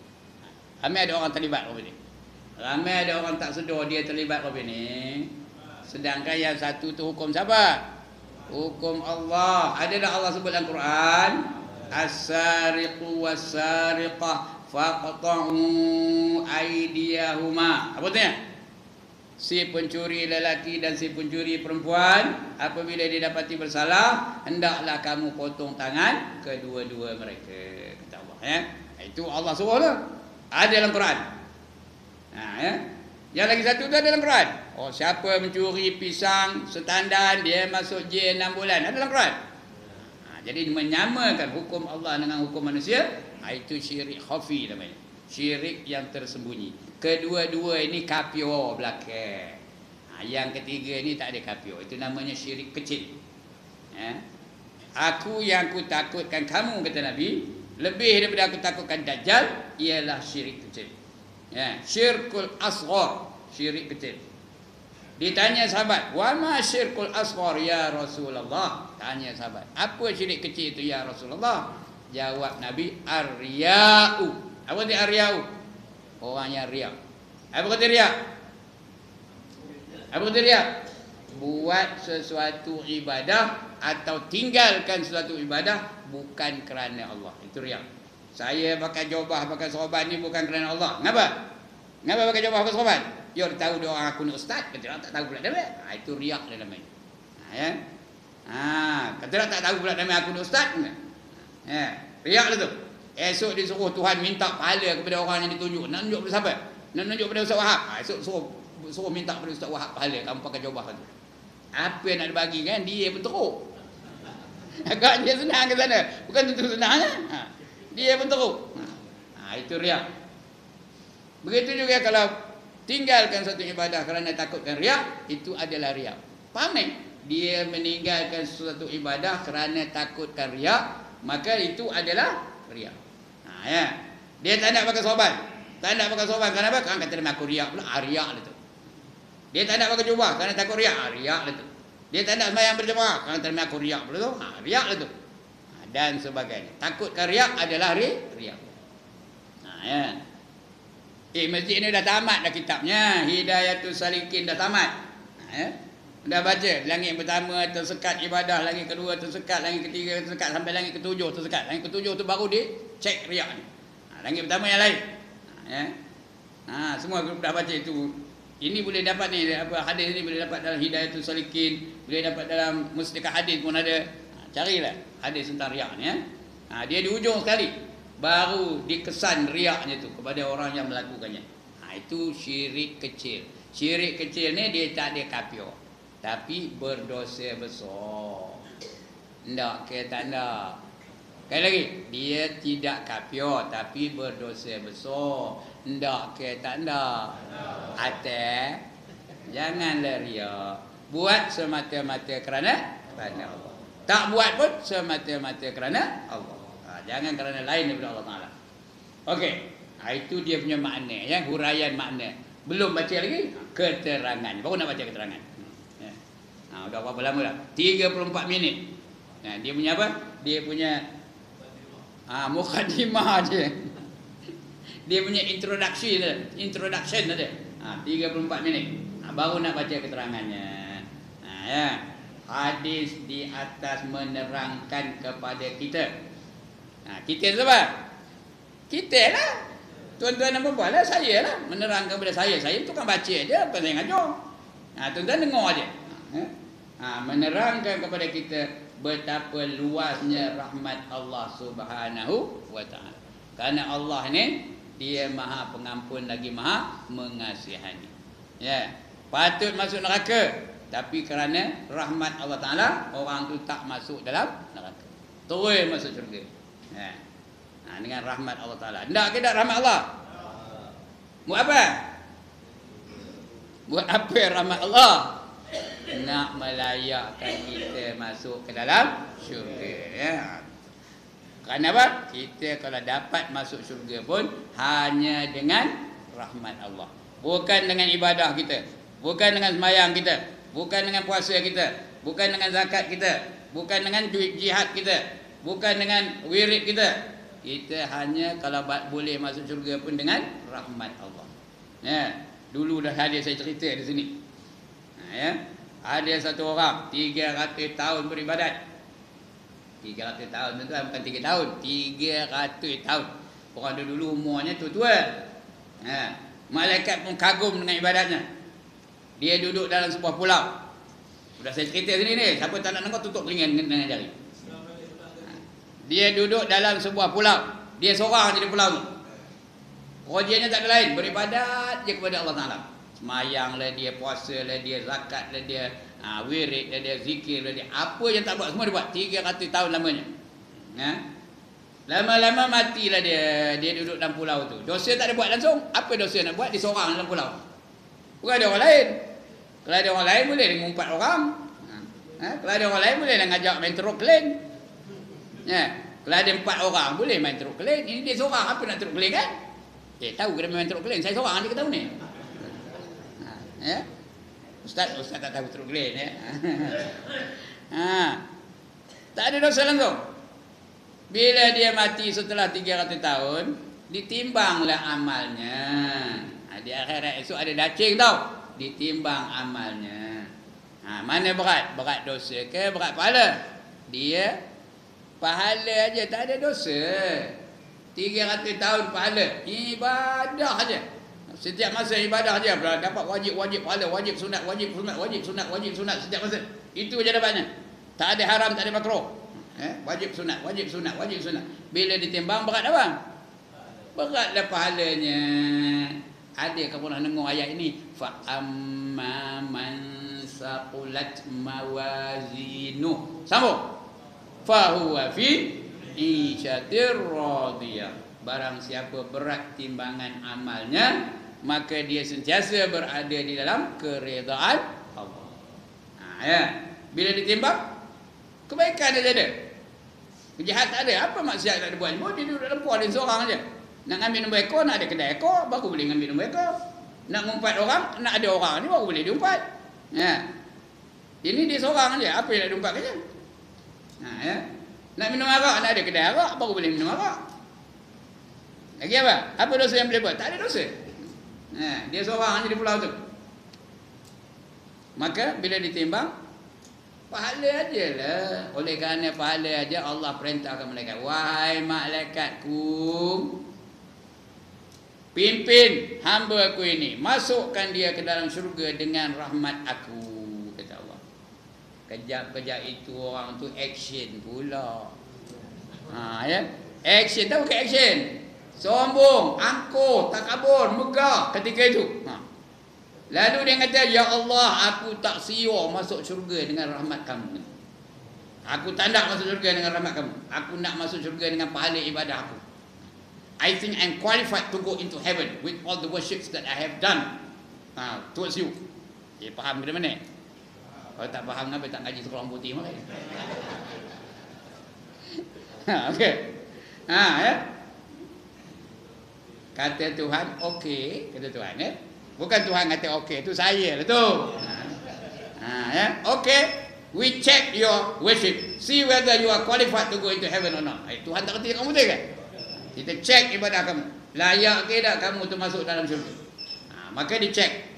Ramai ada orang terlibat apa ni. Ramai ada orang tak sedar dia terlibat apa ni. Sedangkan yang satu tu hukum siapa? Hukum Allah. Ada tak Allah sebut dalam Quran? As-sariqu was-sariqah faqta'u aydiyahuma. Apa tu ya? Si pencuri lelaki dan si pencuri perempuan, apabila didapati bersalah, hendaklah kamu potong tangan kedua-dua mereka. Kata Allah. Itu Allah suruh lah. Ada dalam Quran. Yang lagi satu tu ada dalam Quran. Siapa mencuri pisang setandan, dia masuk jail 6 bulan. Ada dalam Quran. Jadi menyamakan hukum Allah dengan hukum manusia, itu syirik khafi namanya. Syirik yang tersembunyi. Kedua-dua ini kafir belakang. Yang ketiga ni tak ada kafir. Itu namanya syirik kecil. Aku yang aku takutkan kamu, kata Nabi, lebih daripada aku takutkan Dajjal, ialah syirik kecil. Syirkul asghar, syirik kecil. Ditanya sahabat, wa ma syirkul asghar ya Rasulullah? Tanya sahabat, apa syirik kecil itu ya Rasulullah? Jawab Nabi, ar-riya'u. Apa dia ar-riya'u? Orang yang riak. Apa kata riak? Apa kata riak? Buat sesuatu ibadah atau tinggalkan sesuatu ibadah bukan kerana Allah. Itu riak. Saya pakai jubah, pakai sorban ni bukan kerana Allah. Kenapa? Kenapa pakai jubah, pakai sorban? Dia tahu dia orang aku ni ustaz, kata orang tak tahu pula nama. Itu riak dia namanya. Kata orang tak tahu pula nama aku ni ustaz. Riak lah tu. Esok disuruh Tuhan minta pahala kepada orang yang ditunjuk. Nak tunjuk kepada siapa? Nak tunjuk kepada Ustaz Wahab. Esok suruh minta kepada Ustaz Wahab pahala. Kamu pakai jubah tu. Apa yang nak dibagi kan? Dia pun teruk. Agaknya senang ke sana. Bukan tentu senang lah. Dia pun teruk. Itu riak. Begitu juga kalau tinggalkan satu ibadah kerana takutkan riak, itu adalah riak. Faham ni? Dia meninggalkan suatu ibadah kerana takutkan riak, maka itu adalah riak. Dia tak nak pakai sorban. Tak nak pakai sorban kenapa? Kan kata dia aku riak pula. Riak lah tu. Dia tak nak pakai jubah kerana takut riak. Riak lah tu. Dia tak nak sembahyang berjemaah kerana kata dia aku riak pula tu. Riak lah tu. Dan sebagainya. Takutkan riak adalah riak. Masjid ni dah tamat dah kitabnya. Hidayatul Salikin dah tamat. Dah baca. Langit pertama tersekat ibadah, langit kedua tersekat, langit ketiga tersekat, sampai langit ketujuh tersekat. Langit ketujuh tu baru dia cek riak ni. Langit pertama yang lain. Semua dah baca itu. Ini boleh dapat ni, apa hadis ni boleh dapat dalam Hidayatul Salikin, boleh dapat dalam Mustikah Hadis pun ada. Carilah hadis tentang riak ni. Dia di ujung sekali baru dikesan riaknya tu kepada orang yang melakukannya. Itu syirik kecil. Syirik kecil ni dia tak ada kafir, tapi berdosa besar. Ndak ke tak ndak? Sekali lagi, dia tidak kafir tapi berdosa besar. Ndak ke tak ndak? Atas janganlah riak. Buat semata-mata kerana Allah. Tak buat pun semata-mata kerana Allah. Jangan kerana lain daripada Allah Taala. Okey. Itu dia punya makna ya, huraian makna. Belum baca lagi keterangan. Baru nak baca keterangan. Ya. Dah berapa lama dah? 34 minit. Dia punya apa? Dia punya mukadimah dia. Dia punya introduction ada. 34 minit. Baru nak baca keterangannya. Ya. Hadis di atas menerangkan kepada kita. Kita siapa? Kita lah. Tuan-tuan dan puan lah, saya lah. Menerangkan kepada saya. Saya tukang baca aja, bukan saya ngajar. Tuan-tuan dengar aja. Menerangkan kepada kita betapa luasnya rahmat Allah Subhanahu wa taala. Karena Allah ni dia Maha Pengampun lagi Maha Mengasihani. Ya, patut masuk neraka, tapi kerana rahmat Allah Taala orang tu tak masuk dalam neraka. Terus masuk syurga. Ya. Dengan rahmat Allah Taala. Ndak ke tak rahmat Allah? Buat apa? Buat apa rahmat Allah? Nak melayakkan kita masuk ke dalam syurga. Ya. Kerana apa? Kita kalau dapat masuk syurga pun hanya dengan rahmat Allah. Bukan dengan ibadah kita, bukan dengan sembahyang kita, bukan dengan puasa kita, bukan dengan zakat kita, bukan dengan jihad kita, bukan dengan wirid kita. Kita hanya kalau boleh masuk syurga pun dengan rahmat Allah. Ya, dulu dah ada saya cerita di sini. Ya, ada satu orang 300 tahun beribadat. 300 tahun tu bukan 3 tahun, 300 tahun. Orang dulu umurnya tua-tua. Ya. Malaikat pun kagum dengan ibadatnya. Dia duduk dalam sebuah pulau. Sudah saya cerita sini ni. Siapa tak nak dengar tutup telinga dengan jari. Dia duduk dalam sebuah pulau. Dia seorang je di pulau tu. Kerjanya tak ada lain. Beribadat je kepada Allah Ta'ala. Semayang lah dia, puasa lah dia, zakat lah dia, wirid lah dia, zikir lah dia. Apa yang tak buat semua dia buat. 300 tahun lamanya. Ya. Lama-lama matilah dia. Dia duduk dalam pulau tu. Dosa tak ada buat langsung. Apa dosa nak buat? Dia seorang dalam pulau. Bukan ada orang lain. Kalau ada orang lain boleh dia ngumpat orang. Kalau ada orang lain boleh dia ngajak main teruk kelin. Ya. Kalau ada 4 orang boleh main teruk kelin. Ini dia seorang. Apa nak teruk kelin kan? Tahu kena main teruk kelin. Saya seorang dia tahu ni. Ya. Ustaz tak tahu teruk kelin ya. Tak ada dosa langsung. Bila dia mati setelah 300 tahun, ditimbanglah amalnya. Di akhirat esok ada dacing tau. Ditimbang amalnya. Mana berat? Berat dosa ke berat pahala? Dia pahala aja tak ada dosa. 300 tahun pahala. Ibadah aja. Setiap masa ibadah aja. Dapat wajib pahala, wajib sunat, wajib sunat setiap masa. Itu aja dapatnya. Tak ada haram, tak ada makruh. Wajib sunat. Bila ditimbang berat apa? Beratlah pahalanya. Ada kamu nak dengar ayat ini? Fa amma man saqulat mawazinu. Sambung. Fa huwa fi isyatir radiyah. Barang siapa berat timbangan amalnya, maka dia sentiasa berada di dalam keredaan Allah. Ya. Bila ditimbang, kebaikan dia ada. Kejahat tak ada. Apa maksiat tak ada buat? Dia duduk dalam puan dia seorang aja. Nak ambil nombor ekor, nak ada kedai ekor, baru boleh ambil nombor ekor. Nak ngumpat orang, nak ada orang ni baru boleh diumpat. Ya. Ini dia seorang aja. Apa yang nak diumpat dia? Ya. Nak minum arak, nak ada kedai arak, baru boleh minum arak. Lagi apa? Apa dosa yang boleh buat? Tak ada dosa. Dia seorang aja di pulau tu. Maka bila ditimbang, pahala aja lah. Oleh kerana pahala aja Allah perintahkan malaikat. Wahai malaikatku, pimpin hamba aku ini. Masukkan dia ke dalam syurga dengan rahmat aku. Kata Allah. Kejap-kejap itu orang tu action pula. Ya. Action, tahu ke action? Sombong, angkuh, takabur, megah ketika itu. Lalu dia kata, ya Allah, aku tak siur masuk syurga dengan rahmat kamu. Aku tak nak masuk syurga dengan rahmat kamu. Aku nak masuk syurga dengan pahala ibadah aku. I think I'm qualified to go into heaven with all the worships that I have done towards you. Faham ke mana? Kalau tak faham, kenapa tak ngaji sekolah putih makan? Okey. Ya. Kata Tuhan, okey, kata Tuhan ya. Bukan Tuhan kata okey, tu saya lah tu. Ya. Okey, we check your worship. See whether you are qualified to go into heaven or not. Tuhan tak kerti kamu betul kan? Kita check ibadah kamu. Layak ke tak kamu tu masuk dalam syurga? Maka dicek.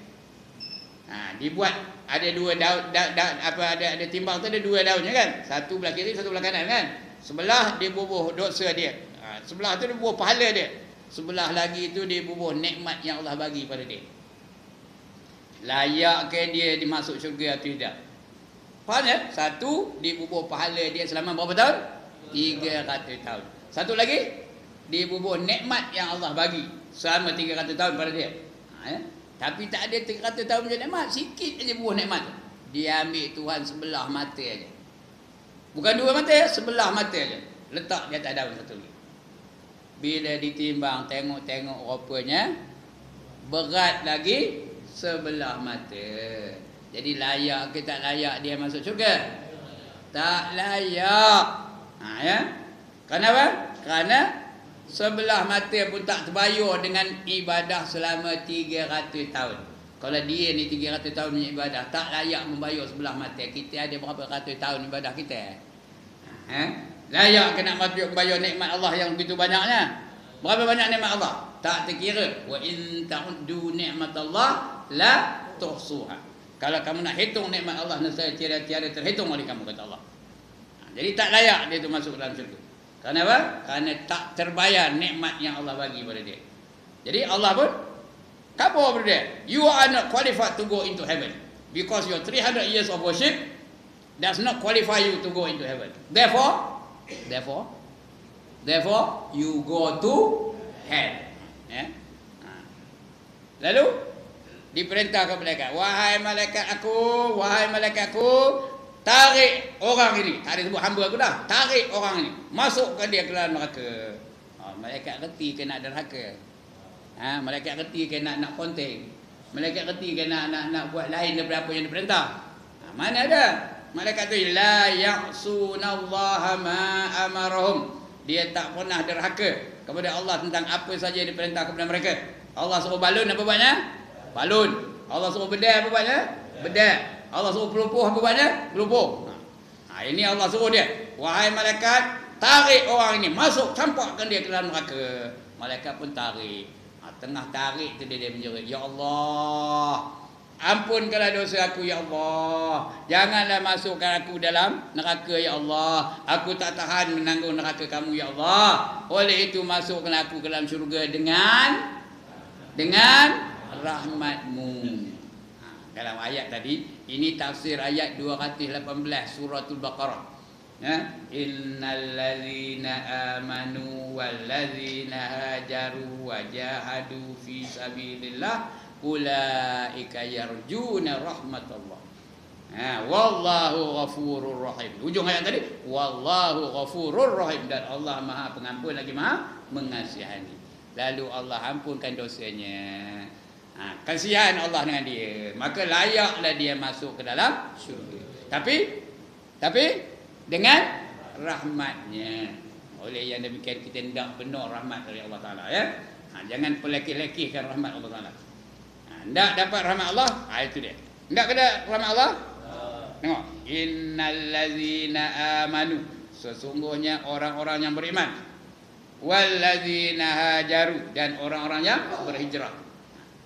Dibuat ada dua daun, ada timbang tu ada dua daunnya kan? Satu belah kiri, satu belah kanan kan? Sebelah dia bubuh dosa dia. Sebelah tu dia bubuh pahala dia. Sebelah lagi tu dia bubuh nikmat yang Allah bagi pada dia. Layak ke dia dimasuk syurga atau tidak? Faham ya? Satu dibubuh pahala dia selama berapa tahun? 300 tahun. Satu lagi dibubuh nikmat yang Allah bagi selama 300 tahun pada dia. Ya? Tapi tak ada 300 tahun punya nikmat, sikit aja bubuh nikmat. Dia ambil Tuhan sebelah mata aja. Bukan dua mata ya, sebelah mata aja. Letak di atas daun satu lagi. Bila ditimbang tengok-tengok rupanya berat lagi sebelah mata. Jadi layak ke tak layak dia masuk syurga? Tak layak. Ya. Kenapa? Kerana sebelah mata pun tak terbayar dengan ibadah selama 300 tahun. Kalau dia ni 300 tahun punya ibadah tak layak membayar sebelah mata. Kita ada berapa ratus tahun ibadah kita? Layak ke nak bayar nikmat Allah yang begitu banyaknya? Berapa banyak nikmat Allah? Tak terkira. Wa in ta'uddu nikmatallah la tuhsuha. Kalau kamu nak hitung nikmat Allah, nescaya tiada terhitung oleh kamu, kata Allah. Jadi tak layak dia tu masuk dalam syurga. Kenapa? Kerana tak terbayar nikmat yang Allah bagi pada dia. Jadi Allah pun kabur pada dia. You are not qualified to go into heaven because your 300 years of worship does not qualify you to go into heaven. Therefore you go to hell. Ya? Lalu diperintahkan malaikat, wahai malaikatku, tarik orang ini. Tak ada sebut hamba aku dah. Tarik orang ini, masukkan dia ke dalam neraka. Malaikat reti ke nak neraka? Malaikat reti ke nak ponteng? Malaikat reti ke nak buat lain daripada apa yang diperintah? Mana ada? Malaikat tu la ya'sunallaha ma amarahum. Dia tak pernah derhaka kepada Allah tentang apa saja diperintah kepada mereka. Allah suruh balun, apa buatnya? Balun. Allah suruh bedal, apa buatnya? Bedal. Allah suruh pelumpuh, apa buatnya? Pelumpuh. Ini Allah suruh dia, wahai malaikat, tarik orang ini, masuk, campakkan dia ke dalam neraka. Malaikat pun tarik. Tengah tarik tu dia menjerit, ya Allah, ampunkanlah dosa aku ya Allah. Janganlah masukkan aku dalam neraka ya Allah. Aku tak tahan menanggung neraka kamu ya Allah. Oleh itu masukkan aku ke dalam syurga dengan rahmatmu. Dalam ayat tadi, ini tafsir ayat 218 suratul Baqarah. Innal ladzina amanu wal ladzina hajaru wa jahadu fi sabilillah ulaika yarjuna rahmatullah. Wallahu ghafurur rahim. Ujung ayat tadi, wallahu ghafurur rahim, dan Allah Maha Pengampun lagi Maha Mengasihani. Lalu Allah ampunkan dosanya. Kasihan Allah dengan dia, maka layaklah dia masuk ke dalam syurga. Tapi dengan rahmatnya. Oleh yang demikian kita hendak penuh rahmat dari Allah Ta'ala, ya. Jangan pelekeh-lekehkan rahmat Allah Ta'ala. Hendak dapat rahmat Allah, itu dia. Hendak kena rahmat Allah? Tengok, innal ladzina amanu, sesungguhnya orang-orang yang beriman, wal ladzina hajaru, dan orang-orang yang berhijrah.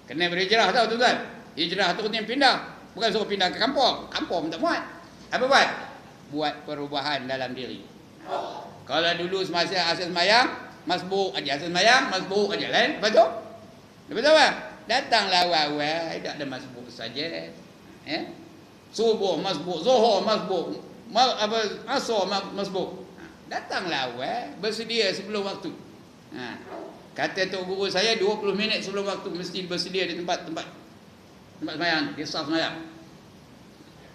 Kena berhijrah tau tuan-tuan. Hijrah tu kena pindah, bukan suruh pindah ke kampung. Kampung tak muat. Apa buat? Buat perubahan dalam diri. Kalau dulu semasa asal sembahyang, masbuk aja, asal sembahyang, masbuk aja, lain. Lepas tu apa? Datanglah awal-awal, tak ada masbuk saja. Subuh masbuk, zuhur masbuk, asar masbuk. Datanglah awal, bersedia sebelum waktu. Kata tok guru saya 20 minit sebelum waktu mesti bersedia di tempat sembahyang, di saf sembahyang.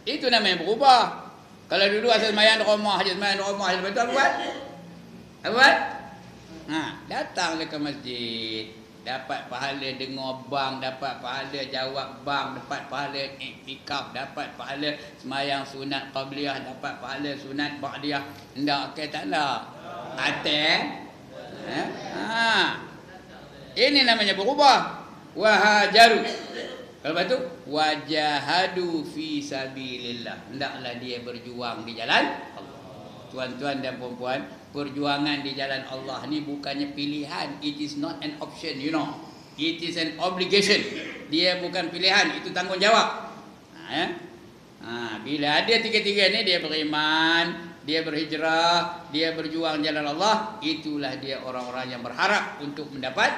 Itu namanya berubah. Kalau dulu asal sembahyang di rumah aja, sembahyang di rumah aja, betul apa buat? Apa buat? Datanglah ke masjid, dapat pahala dengar bang, dapat pahala jawab bang, dapat pahala iktikaf, dapat pahala sembahyang sunat qabliyah, dapat pahala sunat ba'diyah. Hendak ke tak nak? Ini namanya berubah. wahajaru. Lepas tu wajahadu fi sabilillah. Hendaklah dia berjuang di jalan Allah. Tuan-tuan dan puan-puan, perjuangan di jalan Allah ni bukannya pilihan. It is not an option, you know. It is an obligation. Dia bukan pilihan, itu tanggungjawab. Bila ada tiga-tiga ni, dia beriman, dia berhijrah, dia berjuang jalan Allah, itulah dia orang-orang yang berharap untuk mendapat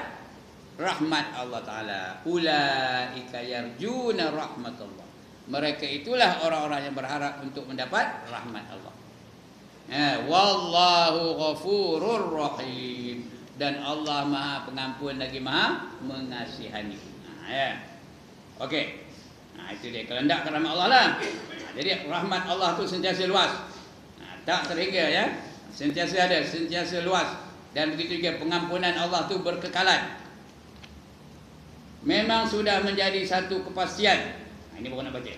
rahmat Allah Ta'ala. Ulaika yarjuna rahmatullah. Mereka itulah orang-orang yang berharap untuk mendapat rahmat Allah. Wallahu ghafurur rahim. Dan Allah Maha Pengampun lagi Maha Mengasihani. Okey. Itu dia. Kalau tidak rahmat Allah lah. Jadi rahmat Allah tu sentiasa luas. Tak terhingga ya. Sentiasa ada, sentiasa luas. Dan begitu juga pengampunan Allah tu berkekalan. Memang sudah menjadi satu kepastian. Ini bukan nak baca.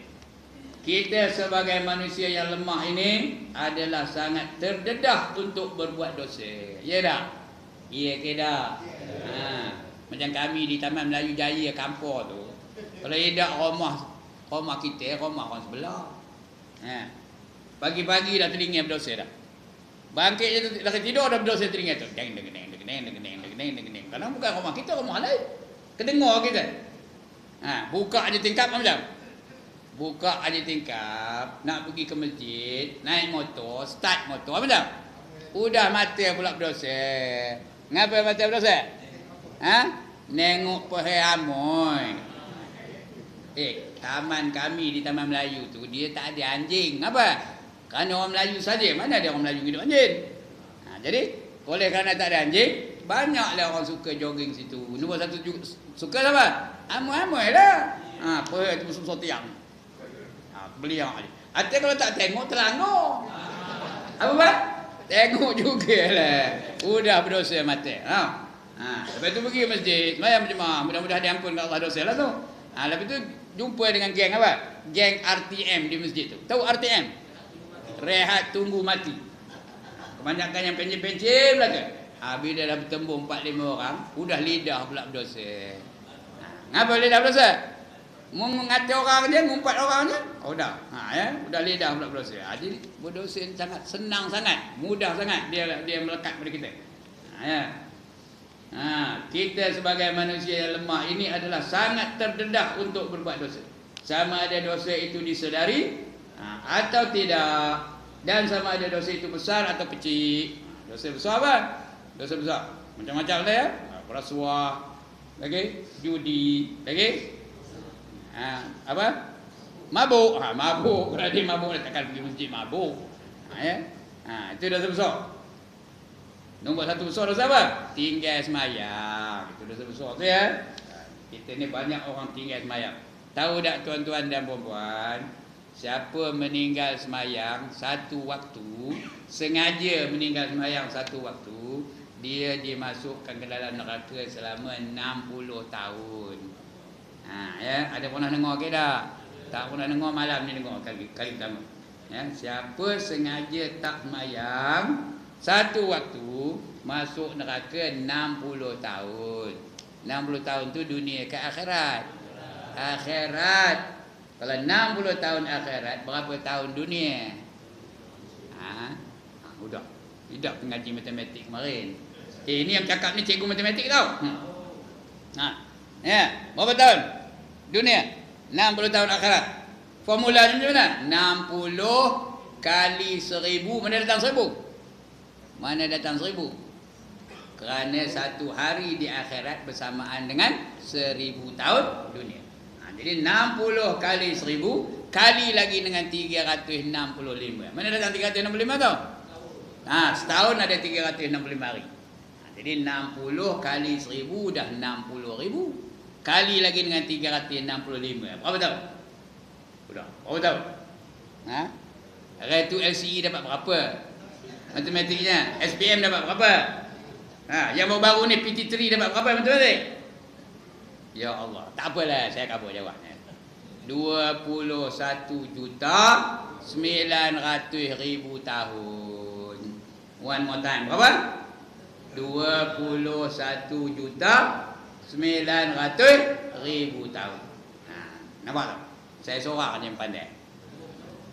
Kita sebagai manusia yang lemah ini adalah sangat terdedah untuk berbuat dosa. Ya tak? Ya ke tak? Macam kami di Taman Melayu Jaya Kampor tu. Kalau tidak rumah kita, rumah orang sebelah. Pagi-pagi dah telinga berdosa dah. Bangkit je dah tidur dah berdosa telinga tu. Deng. Kerana bukan rumah kita, rumah lain. Kedengar kita. Buka aja tingkap macam. Buka aja tingkap, nak pergi ke masjid, naik motor, start motor macam. Udah mata pula berdosa. Ngapa mata berdosa? Nengok pehe amoy. Taman kami di Taman Melayu tu dia tak ada anjing. Apa? Kerana orang Melayu saja. Mana ada orang Melayu hidup anjing? Jadi oleh kerana tak ada anjing, banyaklah orang suka jogging situ. Nombor satu suka apa? Amoy-amoy lah. Pehe tu besar tiang. Beliau aja. Atau kalau tak tengok terangor. Apa bang? Tengok jugalah. Udah berdosa mata. Lepas tu pergi masjid, sembahyang berjemaah. Mudah-mudahan diampun Allah dosa lah tu. Lepas tu jumpa dengan geng apa? Geng RTM di masjid tu. Tahu RTM? Rehat tunggu mati. Kebanyakan yang pencen-pencen belaka. Bila dah bertembung 4-5 orang, udah lidah pula berdosa. Ngapa lidah berdosa? Mengata orang dia, ngumpat orang dia. Dah. Udah lidah pula berdosa. Jadi berdosa sangat senang sangat, mudah sangat dia melekat pada kita. Kita sebagai manusia yang lemah ini adalah sangat terdedah untuk berbuat dosa. Sama ada dosa itu disedari atau tidak, dan sama ada dosa itu besar atau kecil. Dosa besar apa? Dosa besar. Macam-macam lah ya. Rasuah, lagi judi, lagi apa? Mabuk. Mabuk. Kalau dia mabuk takkan pergi masjid mabuk. Itu dosa besar. Nombor satu besar dosa apa? Tinggal semayang. Itu dosa besar tu ya. Kita ni banyak orang tinggal semayang. Tahu tak tuan-tuan dan puan-puan, siapa meninggal semayang satu waktu, sengaja meninggal semayang satu waktu, dia dimasukkan ke dalam neraka selama 60 tahun. Ada pernah dengar ke tak? Tak pernah dengar, malam ni dengar kali pertama. Siapa sengaja tak semayang satu waktu, masuk neraka 60 tahun. 60 tahun tu dunia ke akhirat? Akhirat. Kalau 60 tahun akhirat, berapa tahun dunia? Udah. Tidak pengaji matematik kemarin. Ini yang cakap ni cikgu matematik tau. Berapa tahun dunia? 60 tahun akhirat. Formula ni macam mana? 60 kali 1000. Mana datang 1000? Mana datang 1000? Kerana satu hari di akhirat bersamaan dengan 1000 tahun dunia. Jadi 60 kali 1000 kali lagi dengan 365. Mana datang 365 tau? Setahun ada 365 hari. Jadi 60 kali 1000 dah 60,000. Kali lagi dengan 365. Berapa tahu? Udah. Berapa tahu? Ratu LCE dapat berapa? Matematiknya. SPM dapat berapa? Yang baru-baru ni PT3 dapat berapa matematik? Ya Allah. Tak apalah, saya kabur jawabnya. 21,900,000 tahun. One more time. Berapa? 21,900,000 900,000 tahun. Nampak tak? Saya seorang yang pandai.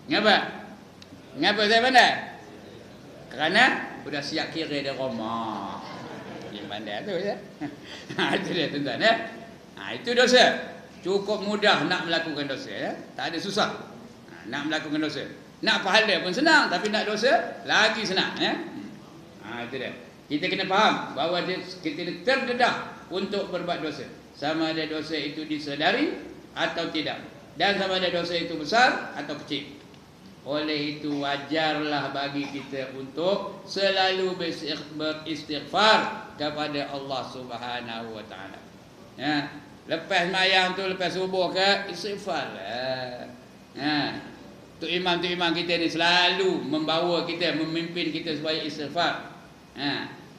Ngapa? Ngapa saya pandai? Kerana sudah siap kira dia Roma. Yang pandai tu ya. Itu dia tuan-tuan ya. Itu dosa. Cukup mudah nak melakukan dosa ya. Tak ada susah. Nak melakukan dosa. Nak pahala pun senang, tapi nak dosa lagi senang ya. Itu dia. Kita kena faham bahawa kita terdedah untuk berbuat dosa. Sama ada dosa itu disedari atau tidak. Dan sama ada dosa itu besar atau kecil. Oleh itu wajarlah bagi kita untuk selalu beristighfar kepada Allah Subhanahu wa taala. Ya, lepas sembahyang tu, lepas subuh ke, istighfar lah. Tu imam kita ni selalu membawa kita, memimpin kita supaya istighfar.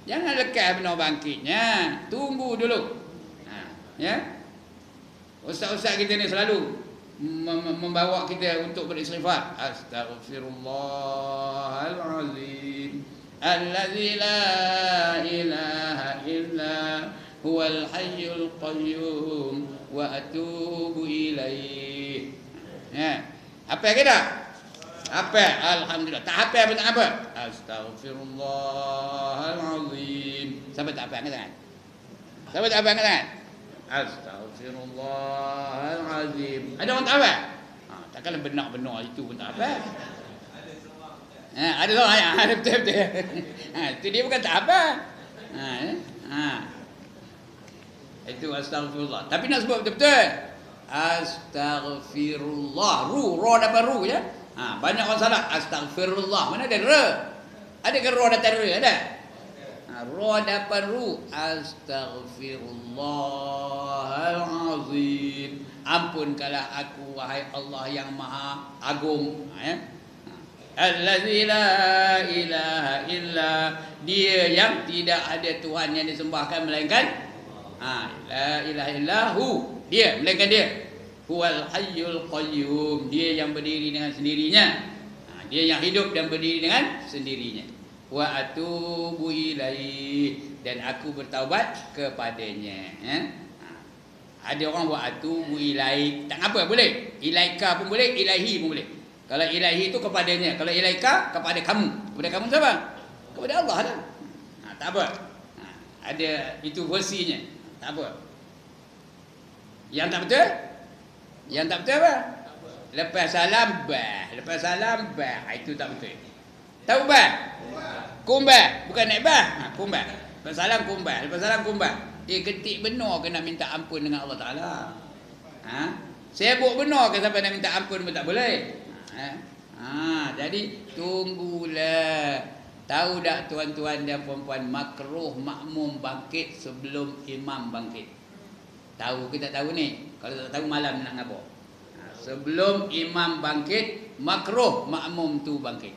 Jangan lekas benar bangkitnya, tunggu dulu. Ya. Ustaz-ustaz kita ni selalu membawa kita untuk beristighfar. Astaghfirullahalazim allazi la ilaha illa huwal hayyul qayyum wa atubu ilaih. Ya. Apa kita? Apa? Alhamdulillah. Tak apa pun tak apa. Astaghfirullahalazim. Siapa tak apa angkat tangan? Siapa tak apa angkat tangan? Astaghfirullahalazim. Ada orang tak apa? Takkanlah benar-benar itu pun tak apa. Ada orang yang ada betul-betul. Itu dia bukan tak apa. Itu astagfirullah. Tapi nak sebut betul-betul. Astaghfirullah. Ro dapat ru ya. Banyak orang salah. Astaghfirullah. Mana ada ra? Ada ke ro dapat ra? Ada. Ro dapat ru. Astaghfirullahalazim. Ampunkanlah aku wahai Allah yang maha agung. Allazi la ilaha illa, dia yang tidak ada Tuhan yang disembahkan melainkan la ilaha illahu, dia melainkan dia. Huwal hayyul qayyum, dia yang berdiri dengan sendirinya. Dia yang hidup dan berdiri dengan sendirinya. Wa atubu ilaihi, dan aku bertaubat kepadanya. Ada orang buat atubu ilaihi, tak apa boleh. Ilaika pun boleh, ilahi pun boleh. Kalau ilahi itu kepadanya, kalau ilaika kepada kamu. Kepada kamu siapa? Kepada Allah lah. Tak apa. Ada itu versinya. Tak apa. Yang tak betul? Yang tak betul apa? Lepas salam bah, lepas salam bah, itu tak betul. Tahu bah? Kumbah, bukan naik bah. Kumbah. Lepas salam kumbah, lepas salam kumbah. Ketik benar ke nak minta ampun dengan Allah Taala? Sibuk benar ke sampai nak minta ampun pun tak boleh? Jadi tunggulah. Tahu tak tuan-tuan dan puan-puan, makruh makmum bangkit sebelum imam bangkit. Tahu ke tak tahu ni? Kalau tak tahu malam nak ngapa? Sebelum imam bangkit, makruh makmum tu bangkit.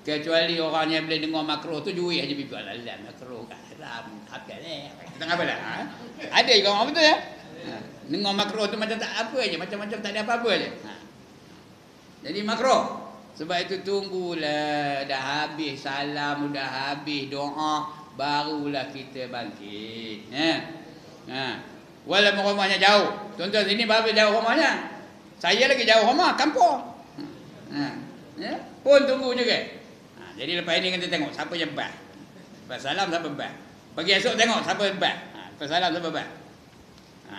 Kecuali orang yang boleh dengar makruh tu juih aja bibir. Alah makruh kat haram. Apa ni? Kita ngapa dah? Ada juga orang betul ya? Dengar makruh tu macam tak apa aja, macam-macam tak ada apa-apa aja. Jadi makruh. Sebab itu tunggulah dah habis salam, dah habis doa, barulah kita bangkit. Walaupun rumahnya jauh. Tuan-tuan sini berapa jauh rumahnya? Saya lagi jauh rumah, kampung. Pun tunggu juga. Jadi lepas ini kita tengok siapa yang bah. Lepas salam siapa bah. Pagi esok tengok siapa bah. Lepas salam siapa bah.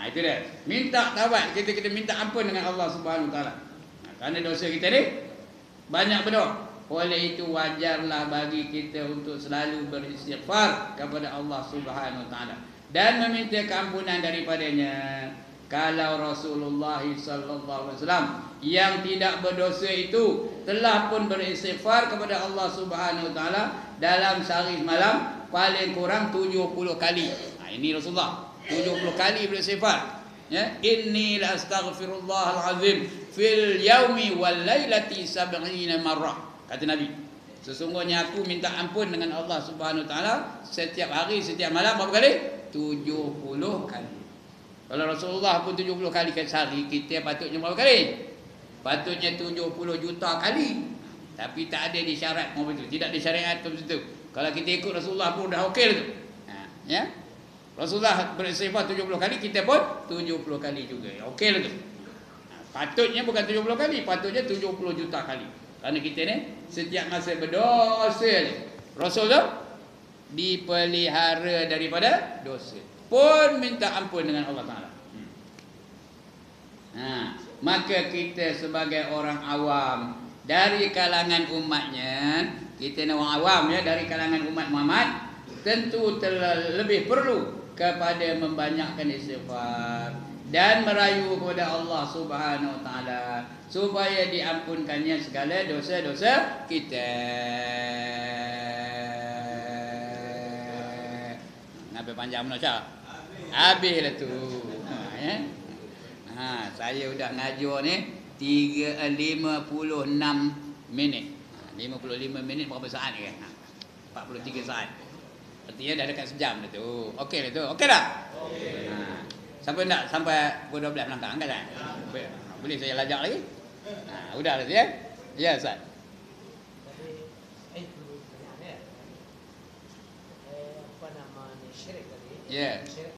Itu dia. Minta taubat. Kita minta ampun dengan Allah Subhanahu Wa Taala. Kerana dosa kita ni banyak benar. Oleh itu wajarlah bagi kita untuk selalu beristighfar kepada Allah Subhanahu Wa Taala dan meminta keampunan daripadanya. Kalau Rasulullah sallallahu alaihi wasallam yang tidak berdosa itu telah pun beristighfar kepada Allah Subhanahu Wa Taala dalam sehari malam paling kurang 70 kali. Ini Rasulullah 70 kali beristighfar. Inni la astaghfirullahal azim fil yaumi wal lailati 70 marrah. Kata Nabi, sesungguhnya aku minta ampun dengan Allah Subhanahu Wa Taala setiap hari, setiap malam berapa kali? 70 kali. Kalau Rasulullah pun 70 kali sehari, kita patutnya berapa kali? Patutnya 70 juta kali. Tapi tak ada disyarat macam itu. Tidak disyariat macam itu. Kalau kita ikut Rasulullah pun dah okey tu. Ya. Rasulullah beristighfar 70 kali, kita pun 70 kali juga. Okey lah tu. Patutnya bukan 70 kali, patutnya 70 juta kali. Kerana kita ni setiap masa berdosa ni, Rasulullah dipelihara daripada dosa. Pun minta ampun dengan Allah Ta'ala. Maka kita sebagai orang awam dari kalangan umatnya, kita ni orang awam ya, dari kalangan umat Muhammad, tentu lebih perlu kepada membanyakkan istighfar dan merayu kepada Allah Subhanahu Wa Taala supaya diampunkannya segala dosa-dosa kita. Sampai panjang mana Syah? Habislah tu. Ya. Saya sudah ngajar ni 56 minit. 55 minit berapa saat ni kan? 43 saat. Artinya dah dekat sejam dah tu. Okey dah tu. Okey tak? Okey. Sampai nak sampai pukul 12 melangkah angkat tak? Boleh saya lajak lagi? Udah dah tu ya? Ya Ustaz. Apa nama ni syirik tadi? Ya. Syirik